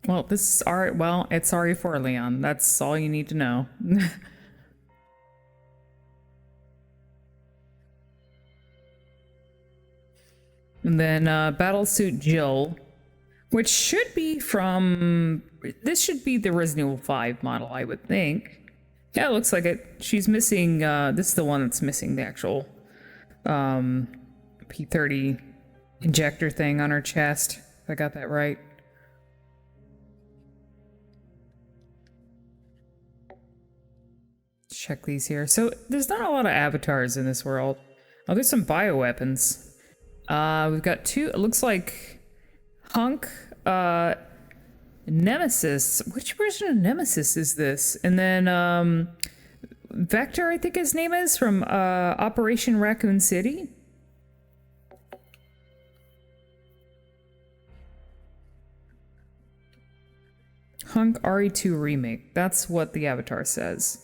Well, this is it's RE4 Leon. That's all you need to know. And then Battlesuit Jill, which should be from, this should be the Resident Evil 5 model, I would think. Yeah, it looks like it. She's missing, this is the one that's missing the actual P30 injector thing on her chest, if I got that right. Check these here. So there's not a lot of avatars in this world. Oh, there's some bioweapons. We've got two, it looks like Hunk, Nemesis. Which version of Nemesis is this? And then Vector, I think his name is, from Operation Raccoon City. Hunk RE2 Remake. That's what the avatar says.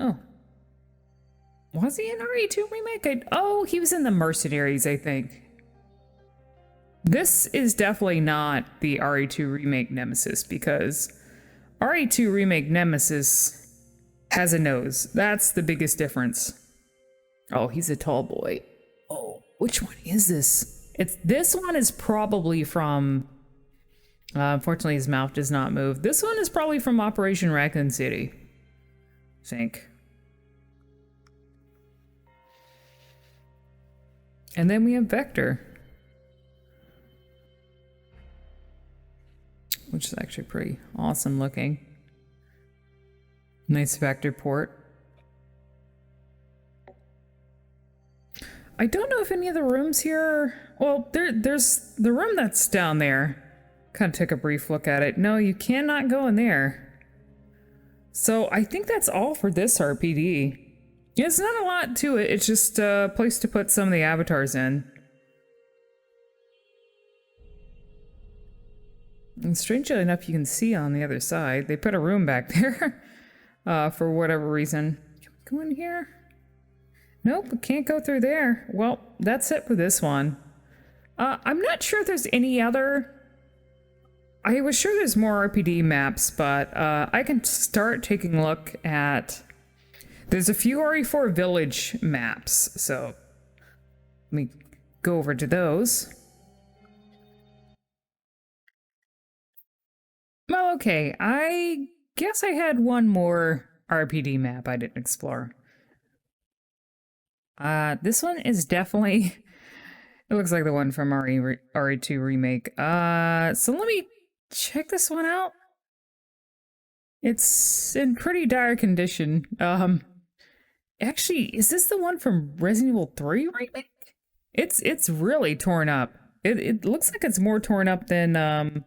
Oh. Was he in RE2 Remake? Oh, he was in the Mercenaries, I think. This is definitely not the RE2 Remake Nemesis, because RE2 Remake Nemesis has a nose. That's the biggest difference. Oh, he's a tall boy. Oh, which one is this? This one is probably from... unfortunately, his mouth does not move. This one is probably from Operation Raccoon City, I think. And then we have Vector, which is actually pretty awesome looking. Nice Vector port. I don't know if any of the rooms here... Well, there's the room that's down there. Kind of took a brief look at it. No, you cannot go in there. So I think that's all for this RPD. Yeah, it's not a lot to it. It's just a place to put some of the avatars in. And strangely enough, you can see on the other side. They put a room back there for whatever reason. Can we go in here? Nope, we can't go through there. Well, that's it for this one. I'm not sure if there's any other... I was sure there's more RPD maps, but I can start taking a look at... There's a few RE4 Village maps, so let me go over to those. Well, okay, I guess I had one more RPD map I didn't explore. This one is definitely... It looks like the one from RE2 Remake. So let me check this one out. It's in pretty dire condition. Actually, is this the one from Resident Evil 3 Remake? It's really torn up. It looks like it's more torn up than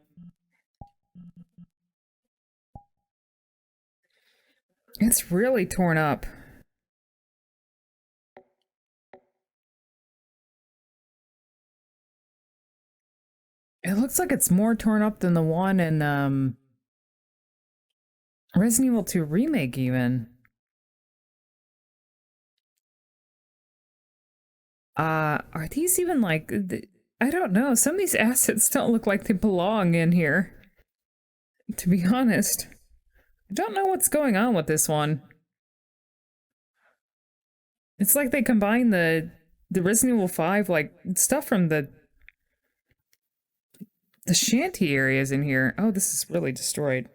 it's really torn up. It looks like it's more torn up than the one in Resident Evil 2 Remake even. Are these even like I don't know. Some of these assets don't look like they belong in here. To be honest. I don't know what's going on with this one. It's like they combine the Resident Evil 5 like stuff from the shanty areas in here. Oh, this is really destroyed.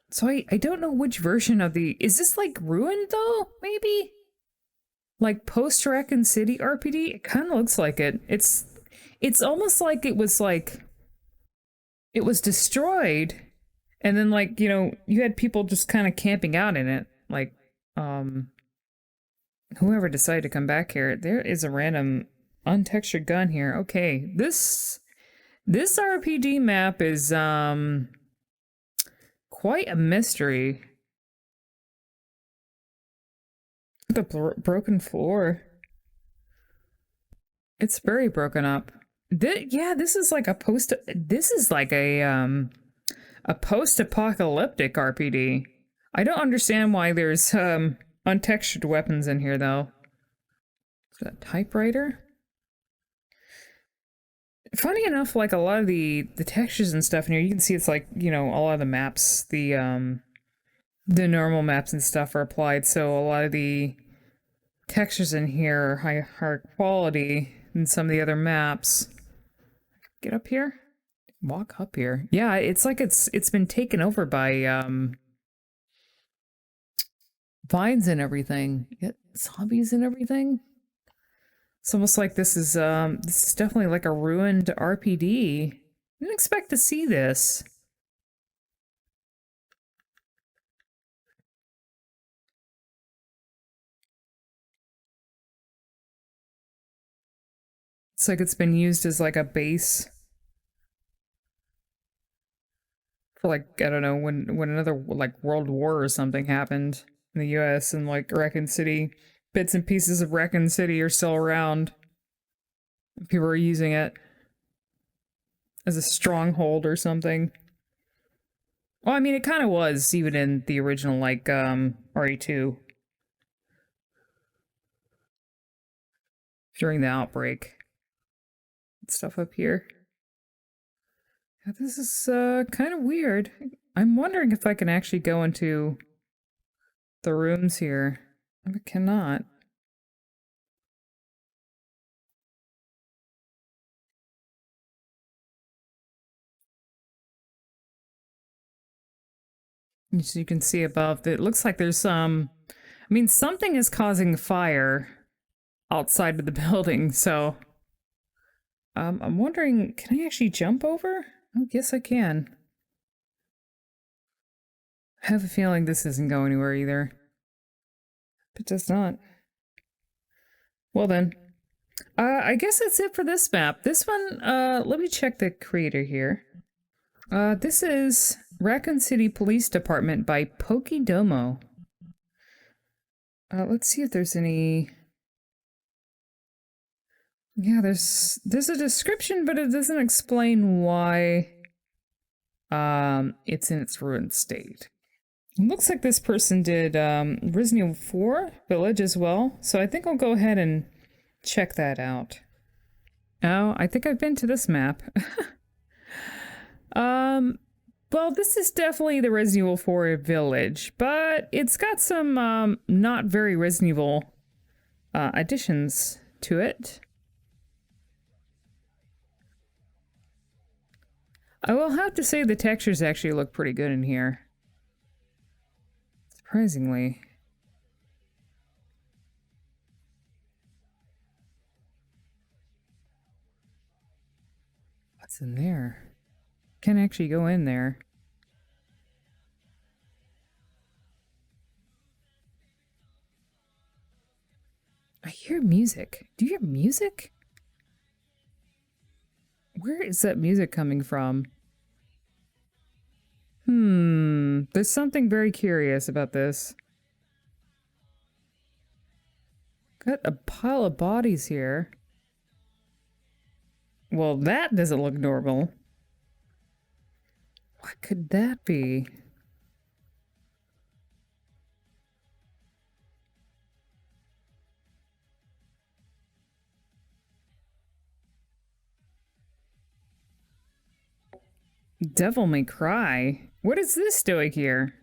So I don't know which version of the... Is this like ruined though? Maybe? Like post Raccoon City RPD? It kind of looks like it. It's almost like it was destroyed, and then like, you know, you had people just kind of camping out in it. Like, whoever decided to come back here. There is a random untextured gun here. Okay, this RPD map is quite a mystery. The broken floor. It's very broken up. Yeah, this is like a post-apocalyptic RPD. I don't understand why there's untextured weapons in here though. Is that typewriter? Funny enough, like a lot of the textures and stuff in here, you can see it's like, you know, a lot of the maps, the normal maps and stuff are applied, so a lot of the textures in here are higher quality than some of the other maps. Get up here? Walk up here. Yeah, it's like it's been taken over by vines and everything. Zombies and everything. It's almost like this is definitely like a ruined RPD. Didn't expect to see this. It's like it's been used as like a base for like, I don't know, when another like World War or something happened in the US, and like Raccoon City, bits and pieces of Raccoon City are still around. People are using it as a stronghold or something. Well, I mean, it kind of was even in the original like RE2 during the outbreak. Stuff up here. Yeah, this is kind of weird. I'm wondering if I can actually go into the rooms here. I cannot. As you can see above, it looks like there's some... I mean, something is causing fire outside of the building, so... I'm wondering, can I actually jump over? Oh, yes, I can. I have a feeling this isn't going anywhere either. It does not. Well then. I guess that's it for this map. This one, let me check the creator here. This is Raccoon City Police Department by Pokedomo. Let's see if there's any... Yeah, there's a description, but it doesn't explain why it's in its ruined state. It looks like this person did Resident Evil 4 Village as well, so I think I'll go ahead and check that out. Oh, I think I've been to this map. Well, this is definitely the Resident Evil 4 Village, but it's got some not very Resident Evil additions to it. I will have to say the textures actually look pretty good in here. Surprisingly. What's in there? Can't actually go in there. I hear music. Do you hear music? Where is that music coming from? There's something very curious about this. Got a pile of bodies here. Well, that doesn't look normal. What could that be? Devil May Cry? What is this doing here?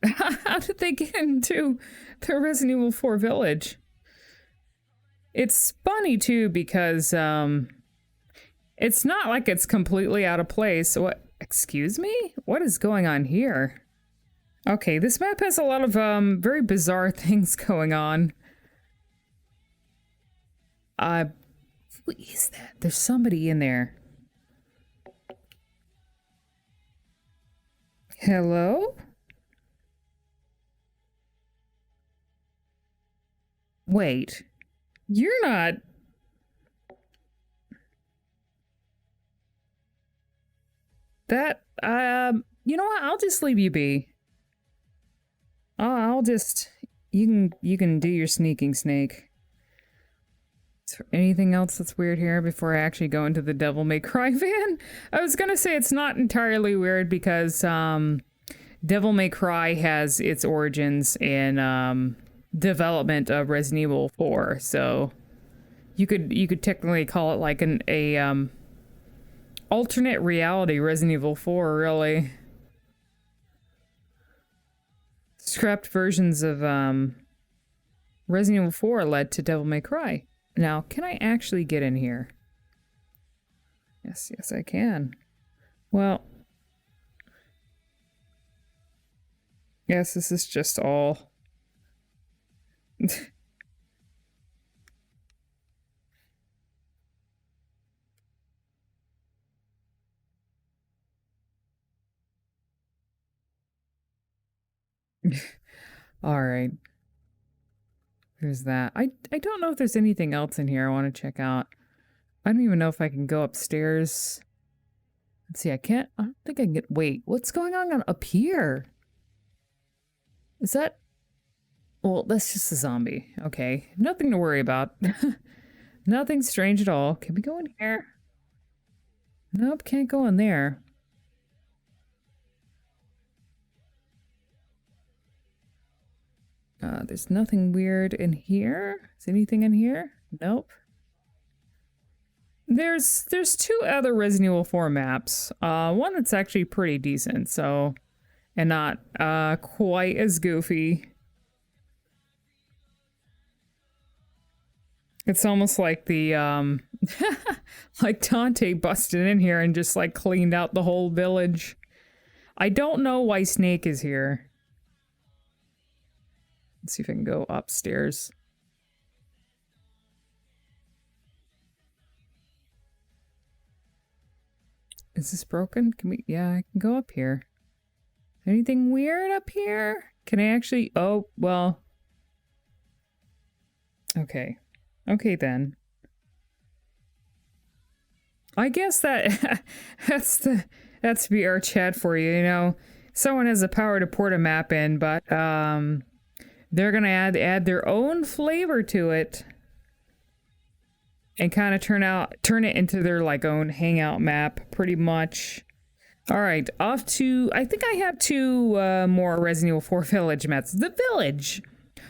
How did they get into the Resident Evil 4 village? It's funny too because it's not like it's completely out of place. What? Excuse me? What is going on here? Okay, this map has a lot of very bizarre things going on. Who is that? There's somebody in there. Hello? Wait. You're not... That, you know what? I'll just leave you be. I'll just... You can do your sneaking, Snake. Is there anything else that's weird here before I actually go into the Devil May Cry van? I was gonna say it's not entirely weird because, Devil May Cry has its origins in, development of Resident Evil 4, so... You could technically call it like an alternate reality Resident Evil 4, really. Scrapped versions of Resident Evil 4 led to Devil May Cry. Now, can I actually get in here? Yes, I can. Well, yes, this is just all... All right. There's that. I don't know if there's anything else in here I want to check out. I don't even know if I can go upstairs. Let's see, I don't think I can get... Wait, what's going on up here? Is that... Well, that's just a zombie. Okay, nothing to worry about. Nothing strange at all. Can we go in here? Nope, can't go in there. There's nothing weird in here. Is anything in here? Nope. There's two other Resident Evil 4 maps. One that's actually pretty decent, so... And not quite as goofy. It's almost like the, like Dante busted in here and just, like, cleaned out the whole village. I don't know why Snake is here. Let's see if I can go upstairs. Is this broken? Can we... Yeah, I can go up here. Anything weird up here? Can I actually... Oh, well... Okay. Okay, then. I guess that... that's VR chat for you, you know? Someone has the power to port a map in, but, they're gonna add their own flavor to it. And kind of turn it into their, like, own hangout map, pretty much. Alright, off to... I think I have two more Resident Evil 4 Village maps. The Village!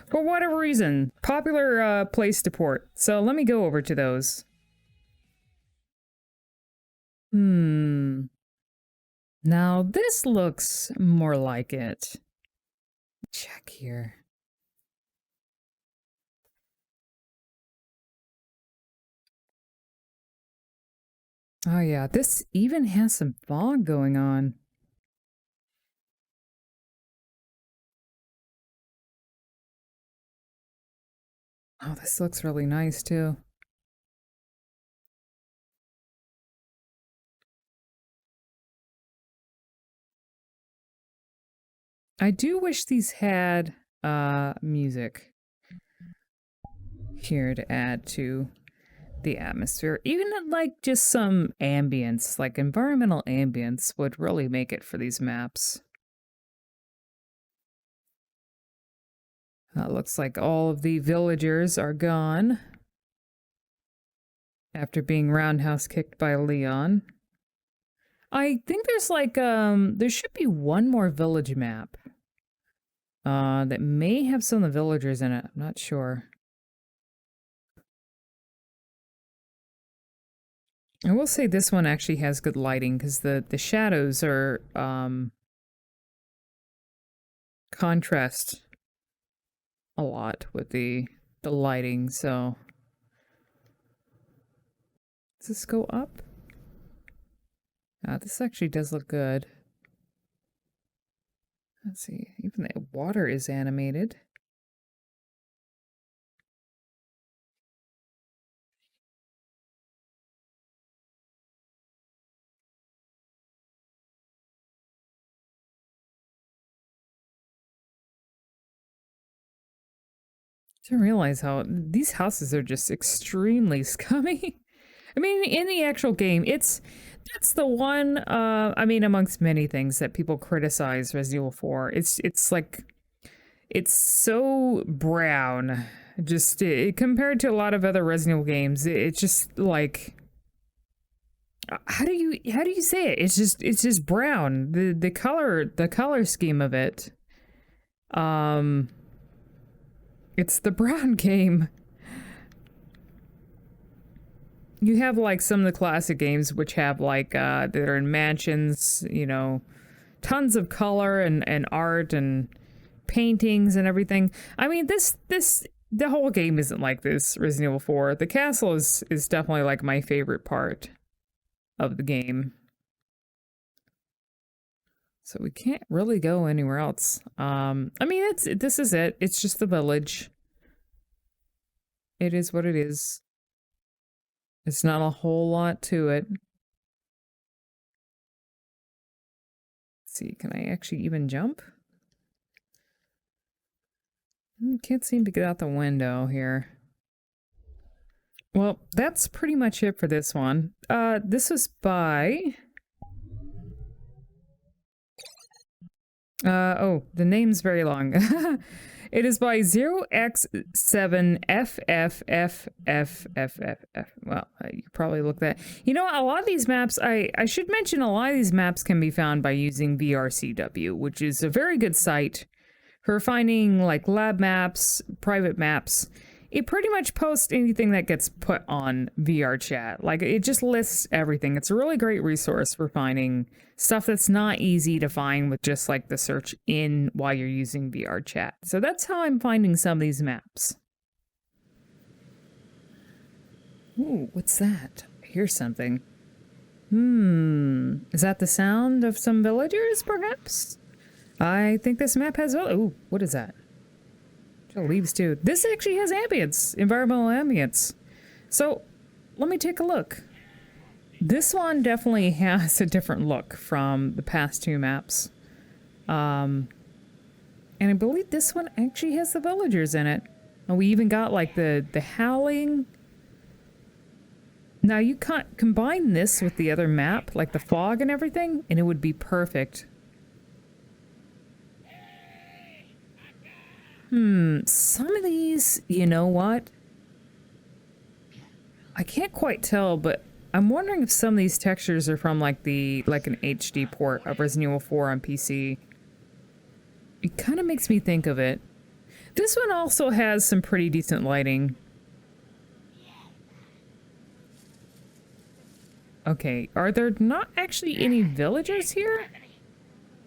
For whatever reason. Popular place to port. So let me go over to those. Now this looks more like it. Check here. Oh yeah, this even has some fog going on. Oh, this looks really nice too. I do wish these had music here to add to the atmosphere. Even like just some ambience, like environmental ambience would really make it for these maps. Looks like all of the villagers are gone. After being roundhouse kicked by Leon. I think there's like, there should be one more village map. That may have some of the villagers in it. I'm not sure. I will say this one actually has good lighting because the shadows are, contrast a lot with the lighting, so. Does this go up? This actually does look good. Let's see, even the water is animated. I didn't realize how these houses are just extremely scummy. I mean, in the actual game, that's the one, I mean, amongst many things that people criticize Resident Evil 4. It's like, it's so brown. Just, compared to a lot of other Resident Evil games, it's just like, how do you say it? It's just brown. The color scheme of it. It's the brown game. You have like some of the classic games which have like that are in mansions, you know, tons of color and art and paintings and everything. I mean, the whole game isn't like this, Resident Evil 4. The castle is definitely like my favorite part of the game. So we can't really go anywhere else. I mean, this is it. It's just the village. It is what it is. It's not a whole lot to it. Let's see, can I actually even jump? Can't seem to get out the window here. Well, that's pretty much it for this one. This was by... oh, the name's very long. It is by 0x7FFFFFF. Well, you probably look that. You know, a lot of these maps, I should mention a lot of these maps can be found by using VRCW, which is a very good site for finding like lab maps, private maps. It pretty much posts anything that gets put on VR chat. Like, it just lists everything. It's a really great resource for finding stuff that's not easy to find with just like the search in while you're using VR chat. So that's how I'm finding some of these maps. Ooh, what's that? I hear something. Is that the sound of some villagers, perhaps? I think this map has... Ooh, what is that? Leaves too. This actually has ambience, environmental ambience. So let me take a look. This one definitely has a different look from the past two maps. And I believe this one actually has the villagers in it. And we even got like the howling. Now you can't combine this with the other map, like the fog and everything, and it would be perfect. Some of these, you know what? I can't quite tell, but I'm wondering if some of these textures are from like an HD port of Resident Evil 4 on PC. It kind of makes me think of it. This one also has some pretty decent lighting. Okay, are there not actually any villagers here?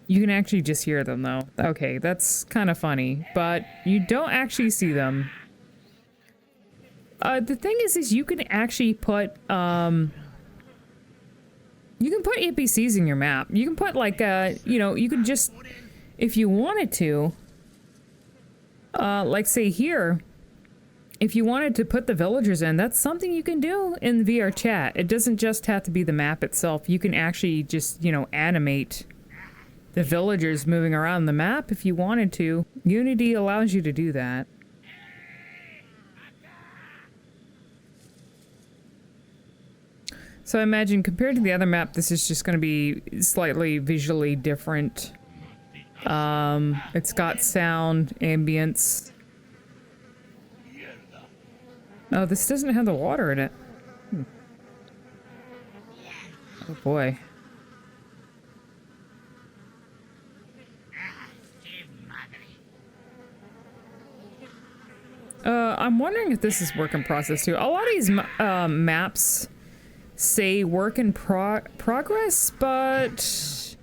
You can actually just hear them, though. Okay, that's kind of funny, but you don't actually see them. The thing is you can actually put, you can put NPCs in your map. You can put, like, you know, you can just, if you wanted to, like, say here, if you wanted to put the villagers in, that's something you can do in VR chat. It doesn't just have to be the map itself. You can actually just, you know, animate the villagers moving around the map if you wanted to. Unity allows you to do that. So I imagine compared to the other map, this is just going to be slightly visually different. It's got sound, ambience. Oh, this doesn't have the water in it. Oh boy. I'm wondering if this is work in process too. A lot of these maps say work in progress, but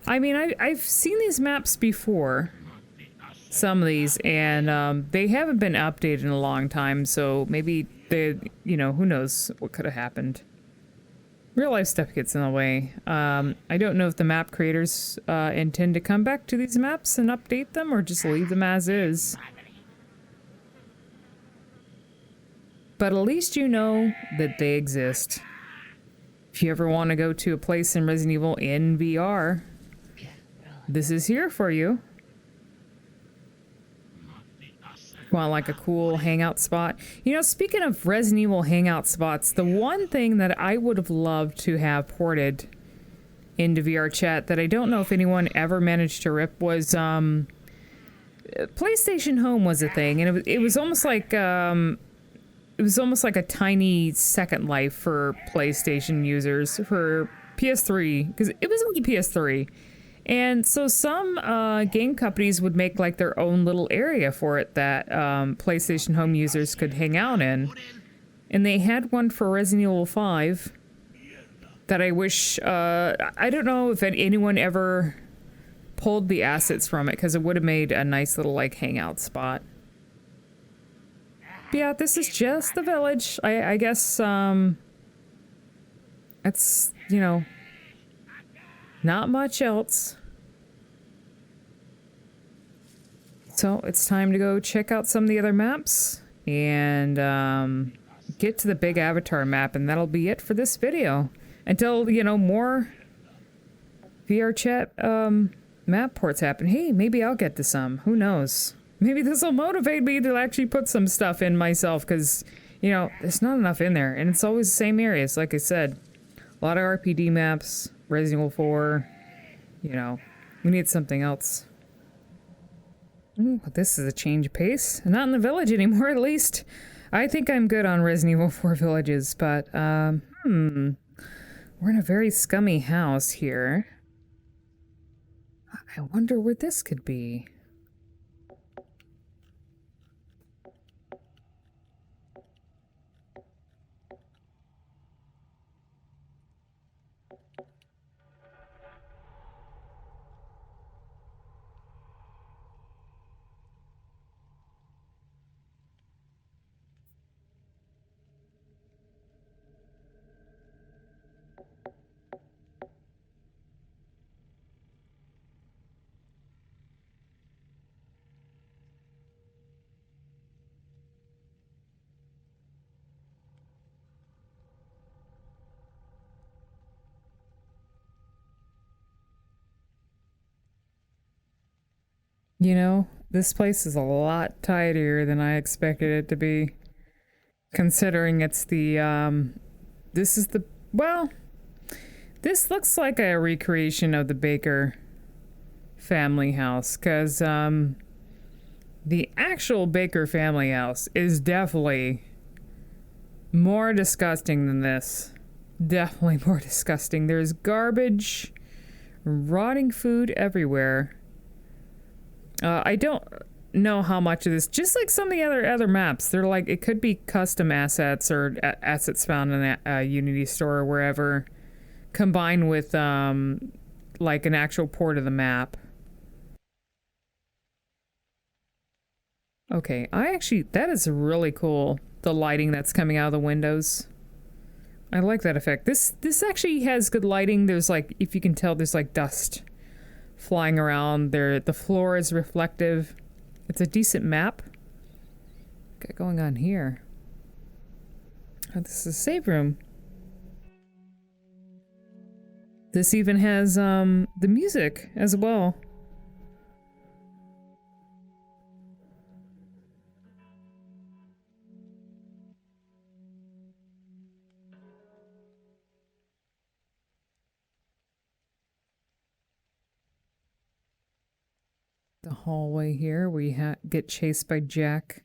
I mean, I've seen these maps before, some of these, and they haven't been updated in a long time, so maybe they, you know, who knows what could have happened. Real life stuff gets in the way. I don't know if the map creators intend to come back to these maps and update them or just leave them as is. But at least you know that they exist. If you ever want to go to a place in Resident Evil in VR, this is here for you. Want like a cool hangout spot? You know, speaking of Resident Evil hangout spots, the one thing that I would have loved to have ported into VR chat that I don't know if anyone ever managed to rip was PlayStation Home was a thing, and it was almost like a tiny Second Life for PlayStation users for PS3, because it was only PS3. And so some game companies would make like their own little area for it that PlayStation Home users could hang out in. And they had one for Resident Evil 5 that I wish, I don't know if anyone ever pulled the assets from it, because it would have made a nice little like hangout spot. But yeah, this is just the village. I guess it's, you know, not much else. So it's time to go check out some of the other maps and get to the big avatar map, and that'll be it for this video. Until, you know, more VR chat map ports happen. Hey, maybe I'll get to some. Who knows? Maybe this will motivate me to actually put some stuff in myself, because, you know, there's not enough in there. And it's always the same areas, like I said. A lot of RPD maps. Resident Evil 4, you know, we need something else. Ooh, this is a change of pace. Not in the village anymore, at least. I think I'm good on Resident Evil 4 villages, but, we're in a very scummy house here. I wonder where this could be. You know, this place is a lot tidier than I expected it to be. Considering it's the, this is the, well, this looks like a recreation of the Baker family house, because, the actual Baker family house is definitely more disgusting than this. Definitely more disgusting. There's garbage, rotting food everywhere. I don't know how much of this, just like some of the other maps, they're like, it could be custom assets or assets found in a Unity store or wherever, combined with like an actual port of the map. Okay, that is really cool, the lighting that's coming out of the windows. I like that effect. This actually has good lighting. There's like, if you can tell, there's like dust flying around there. The floor is reflective. It's a decent map. What's going on here? Oh, this is a save room. This even has the music as well. The hallway here, we get chased by Jack.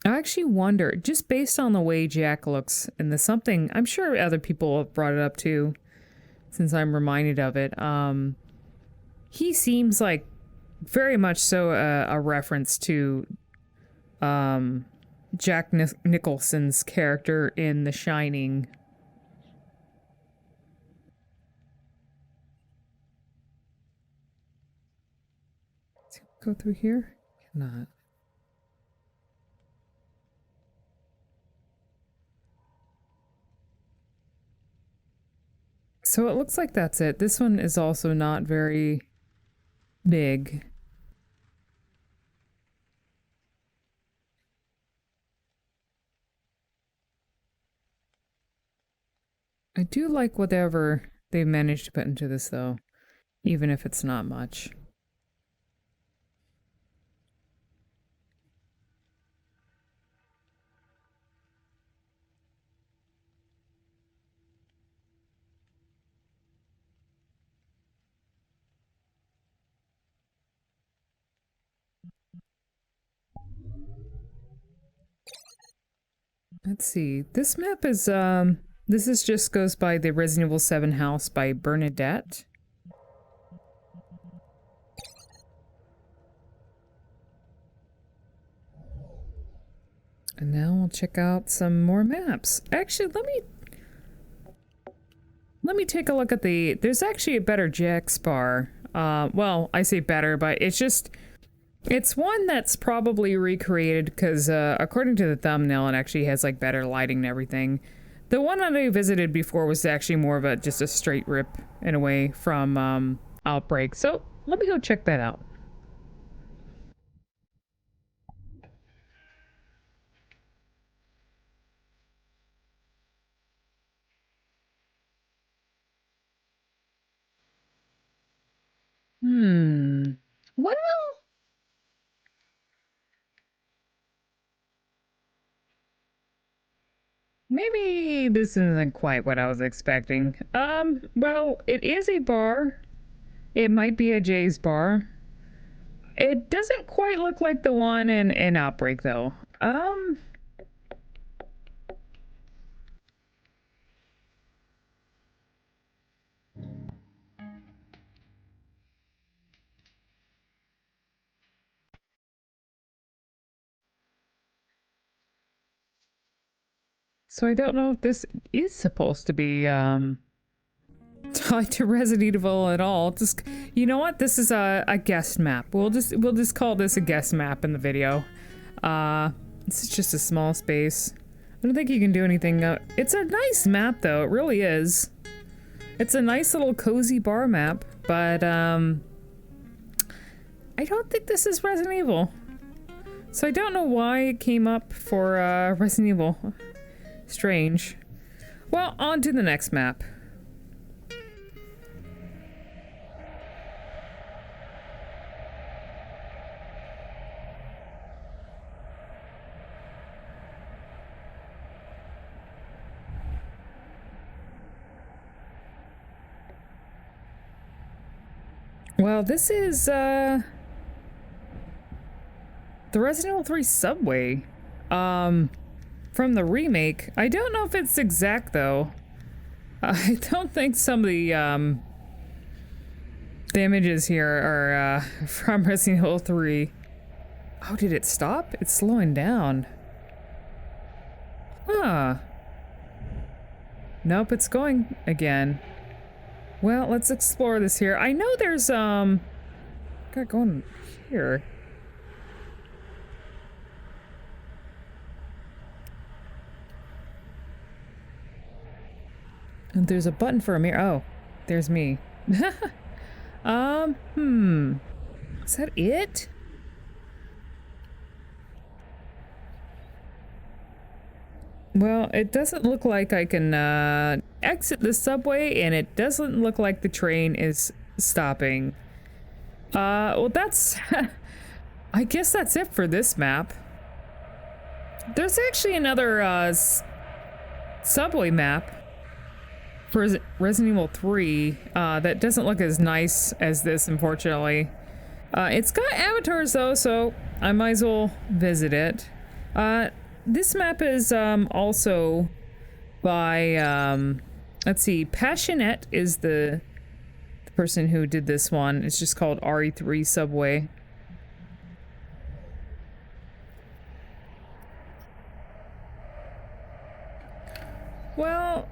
I actually wonder, just based on the way Jack looks, and there's something, I'm sure other people have brought it up too, since I'm reminded of it. He seems like very much so a reference to Jack Nicholson's character in The Shining. Let's go through here? Cannot. So it looks like that's it. This one is also not very big. I do like whatever they managed to put into this though, even if it's not much. Let's see. This map is this is just goes by the RE7 House by Bernadette. And now we'll check out some more maps. Actually, let me take a look at the, there's actually a better Jack's bar. Well, I say better, but it's one that's probably recreated because according to the thumbnail, it actually has like better lighting and everything. The one that I visited before was actually more of a just a straight rip in a way from Outbreak. So let me go check that out. Well, maybe this isn't quite what I was expecting. Well, it is a bar. It might be a Jay's bar. It doesn't quite look like the one in Outbreak, though. So I don't know if this is supposed to be, tied to Resident Evil at all. Just, you know what? This is a guest map. We'll just call this a guest map in the video. This is just a small space. I don't think you can do anything. It's a nice map though. It really is. It's a nice little cozy bar map, but I don't think this is Resident Evil. So I don't know why it came up for Resident Evil. Strange. Well, on to the next map. Well, this is the Resident Evil 3 Subway. From the remake. I don't know if it's exact though. I don't think some of the images here are from Resident Evil 3. Oh, did it stop? It's slowing down. Huh. Nope, it's going again. Well, let's explore this here. I know there's got going here. And there's a button for a mirror. Oh, there's me. Is that it? Well, it doesn't look like I can exit the subway, and it doesn't look like the train is stopping. Well, that's... I guess that's it for this map. There's actually another subway map for Resident Evil 3 that doesn't look as nice as this, unfortunately. It's got avatars though, so I might as well visit it. This map is also by let's see, Passionate is the person who did this one. It's just called RE3 Subway. Well,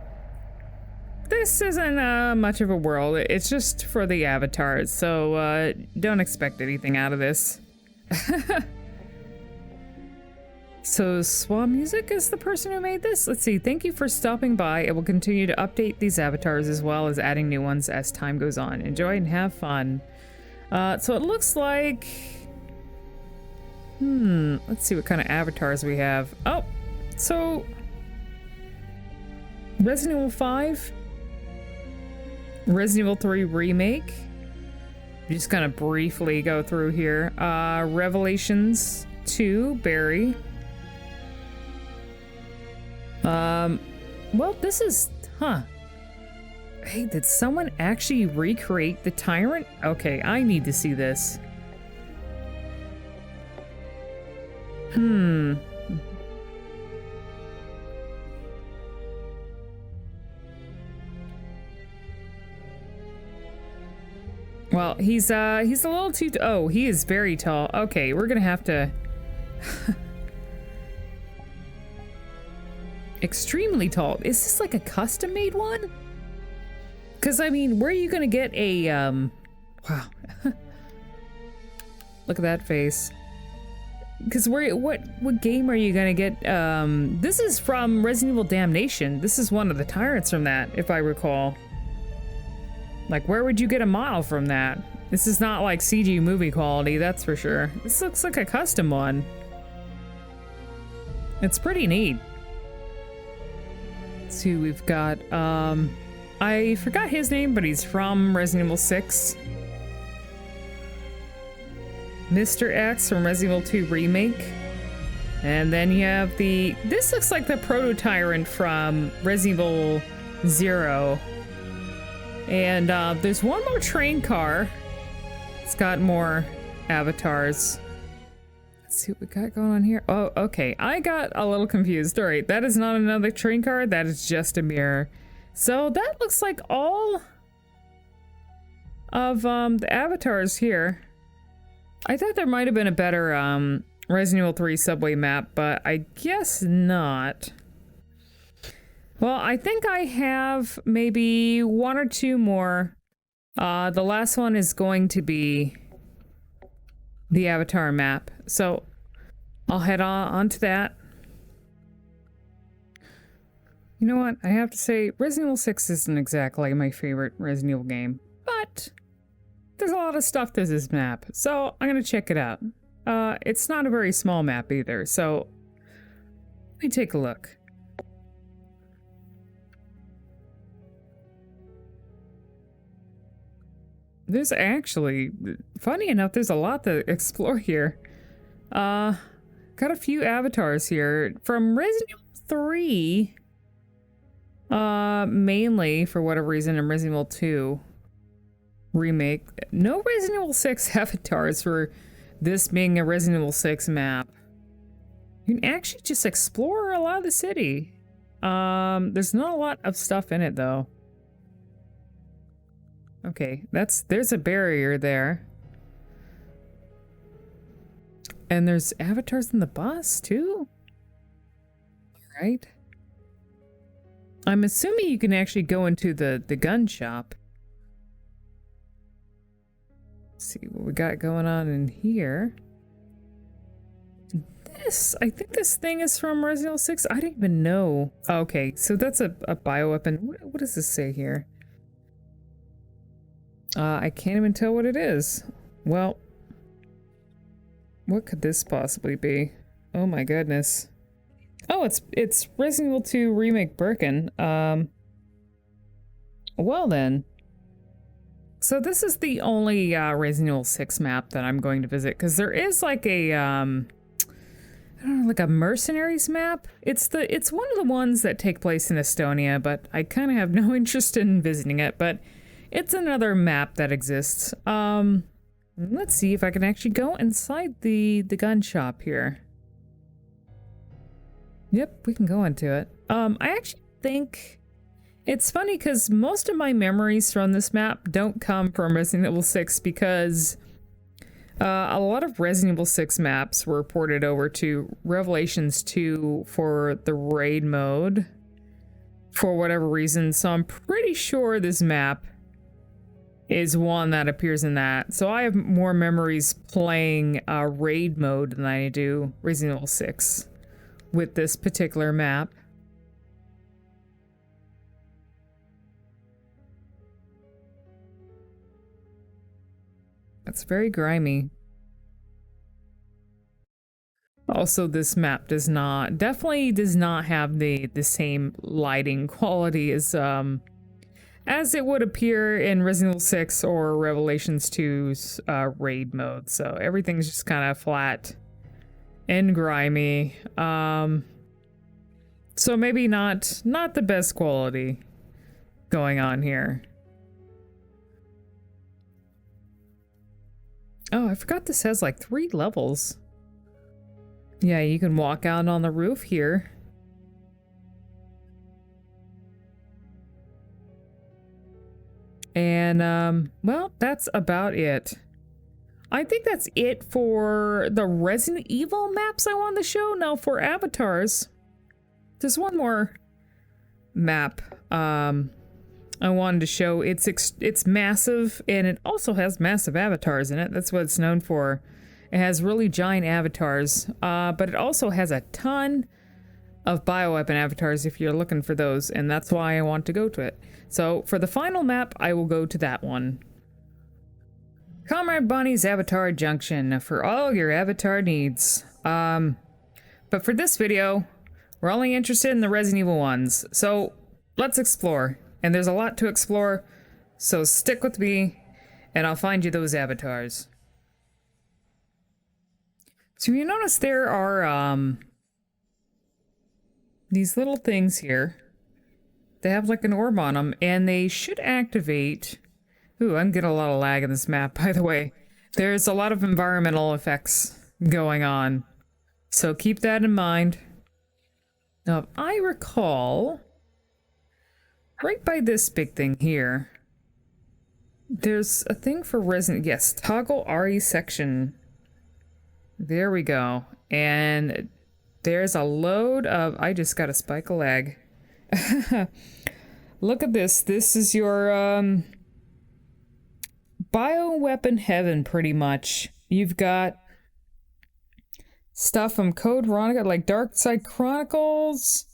this isn't much of a world. It's just for the avatars, so don't expect anything out of this. So Swa Music is the person who made this? Let's see. Thank you for stopping by. It will continue to update these avatars as well as adding new ones as time goes on. Enjoy and have fun. So it looks like... let's see what kind of avatars we have. Oh, so... Resident Evil 5. Resident Evil 3 Remake. Just kind of briefly go through here. Revelations 2, Barry. Well, this is, Hey, did someone actually recreate the Tyrant? Okay, I need to see this. Well, he's a little too, oh, he is very tall. Okay, we're gonna have to... Extremely tall. Is this like a custom-made one? Because, I mean, where are you gonna get a, wow. Look at that face. Because what game are you gonna get, this is from Resident Evil Damnation. This is one of the tyrants from that, if I recall. Like, where would you get a model from that? This is not like CG movie quality, that's for sure. This looks like a custom one. It's pretty neat. Let's see who we've got. I forgot his name, but he's from Resident Evil 6. Mr. X from Resident Evil 2 Remake. And then you have the... This looks like the proto-tyrant from Resident Evil 0. And there's one more train car. It's got more avatars. Let's see what we got going on here. Oh, okay. I got a little confused. All right, that is not another train car. That is just a mirror. So that looks like all of the avatars here. I thought there might have been a better Resident Evil 3 Subway map, but I guess not. Well, I think I have maybe one or two more. The last one is going to be the avatar map. So I'll head on to that. You know what? I have to say, Resident Evil 6 isn't exactly my favorite Resident Evil game, but there's a lot of stuff to this map, so I'm gonna check it out. It's not a very small map either, so let me take a look. There's actually, funny enough, there's a lot to explore here. Got a few avatars here from Resident Evil 3. Mainly for whatever reason in Resident Evil 2 Remake. No Resident Evil 6 avatars for this being a Resident Evil 6 map. You can actually just explore a lot of the city. There's not a lot of stuff in it though. Okay, there's a barrier there. And there's avatars in the bus too? Right? I'm assuming you can actually go into the gun shop. Let's see what we got going on in here. I think this thing is from Resident Evil 6. I didn't even know. Okay, so that's a bioweapon. What does this say here? I can't even tell what it is. Well, what could this possibly be? Oh my goodness. Oh, it's Resident Evil 2 Remake Birkin. Well then. So this is the only Resident Evil 6 map that I'm going to visit, because there is like a I don't know, like a mercenaries map. It's one of the ones that take place in Estonia, but I kind of have no interest in visiting it, but it's another map that exists. Let's see if I can actually go inside the gun shop here. Yep, we can go into it. I actually think it's funny because most of my memories from this map don't come from Resident Evil 6 because a lot of Resident Evil 6 maps were ported over to Revelations 2 for the raid mode for whatever reason, so I'm pretty sure this map is one that appears in that. So I have more memories playing raid mode than I do Resident Evil 6 with this particular map. It's very grimy. Also, this map definitely does not have the same lighting quality as it would appear in Resident Evil 6 or Revelations 2's raid mode. So everything's just kind of flat and grimy. So maybe not the best quality going on here. Oh, I forgot this has like 3 levels. Yeah, you can walk out on the roof here. And, well, that's about it. I think that's it for the Resident Evil maps I wanted to show. Now, for avatars, there's one more map I wanted to show. It's massive, and it also has massive avatars in it. That's what it's known for. It has really giant avatars, but it also has a ton of bioweapon avatars if you're looking for those, and that's why I want to go to it. So for the final map, I will go to that one. Comrade Bonnie's Avatar Junction for all your avatar needs. But for this video, we're only interested in the Resident Evil ones. So let's explore. And there's a lot to explore, so stick with me, and I'll find you those avatars. So you notice there are, these little things here. They have like an orb on them, and they should activate... Ooh, I'm getting a lot of lag in this map, by the way. There's a lot of environmental effects going on, so keep that in mind. Now, if I recall, right by this big thing here, there's a thing for Resident... Yes, toggle RE section. There we go. And there's a load of... I just got a spike of lag. Look at this. This is your, bioweapon heaven, pretty much. You've got stuff from Code Veronica, like Dark Side Chronicles,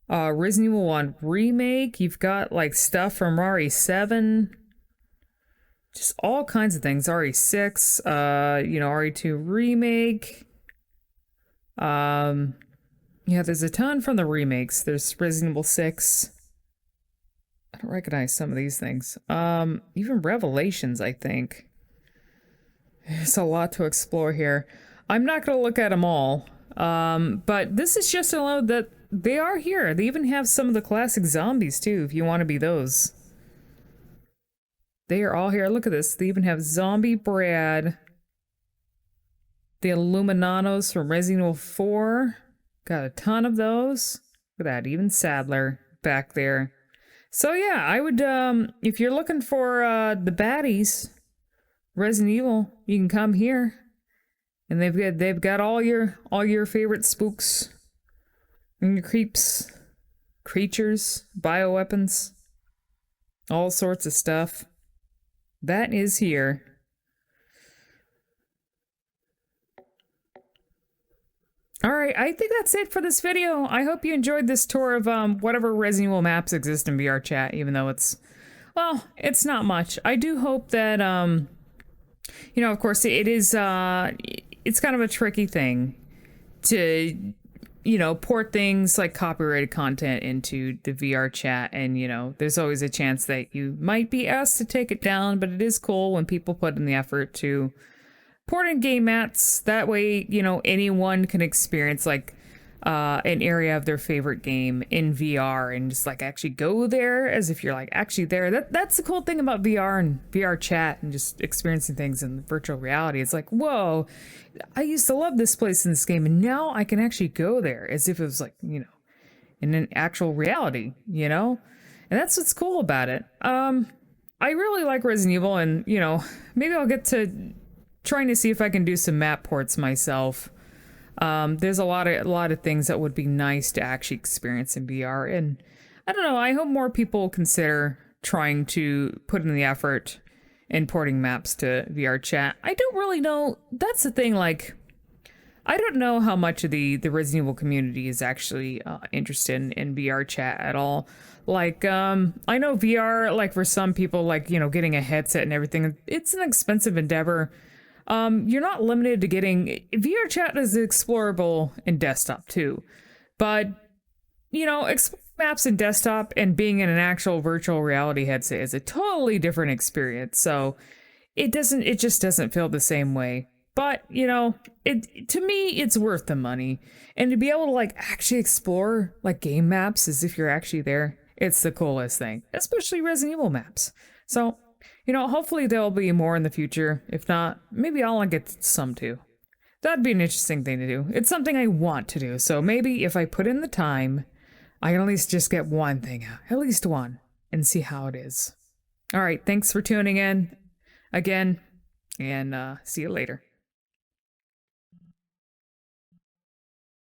Resident Evil 1 Remake. You've got, like, stuff from RE7. Just all kinds of things. RE6, you know, RE2 Remake. Yeah, there's a ton from the remakes. There's Resident Evil 6. I don't recognize some of these things. Even Revelations, I think. There's a lot to explore here. I'm not going to look at them all. But this is just to know that they are here. They even have some of the classic zombies, too, if you want to be those. They are all here. Look at this. They even have Zombie Brad. The Illuminados from Resident Evil 4. Got a ton of those. Look at that. Even Sadler back there. So yeah, I would, if you're looking for the baddies, Resident Evil, you can come here. And they've got all your favorite spooks. And your creeps. Creatures. Bioweapons. All sorts of stuff. That is here. Alright, I think that's it for this video. I hope you enjoyed this tour of whatever Resident Evil maps exist in VR chat, even though it's, well, it's not much. I do hope that, you know, of course, it is, it's kind of a tricky thing to, you know, port things like copyrighted content into the VR chat, and, you know, there's always a chance that you might be asked to take it down, but it is cool when people put in the effort to port in game mats. That way, you know, anyone can experience, like, an area of their favorite game in VR and just like actually go there as if you're like actually there. That's the cool thing about VR and VR chat and just experiencing things in virtual reality. It's like, whoa, I used to love this place in this game and now I can actually go there as if it was like, you know, in an actual reality, you know? And that's what's cool about it. I really like Resident Evil, and, you know, maybe I'll get to trying to see if I can do some map ports myself. There's a lot of things that would be nice to actually experience in VR, and I don't know, I hope more people consider trying to put in the effort in porting maps to VR chat. I don't really know, that's the thing, like, I don't know how much of the Resident Evil community is actually interested in VR chat at all. Like, I know VR, like, for some people, like, you know, getting a headset and everything, it's an expensive endeavor. You're not limited to getting... VR chat is explorable in desktop, too. But, you know, exploring maps in desktop and being in an actual virtual reality headset is a totally different experience. So, it just doesn't feel the same way. But, you know, to me, it's worth the money. And to be able to, like, actually explore, like, game maps as if you're actually there, it's the coolest thing. Especially Resident Evil maps. So, you know, hopefully there'll be more in the future. If not, maybe I'll get some too. That'd be an interesting thing to do. It's something I want to do. So maybe if I put in the time, I can at least just get one thing out. At least one. And see how it is. Alright, thanks for tuning in again. And see you later.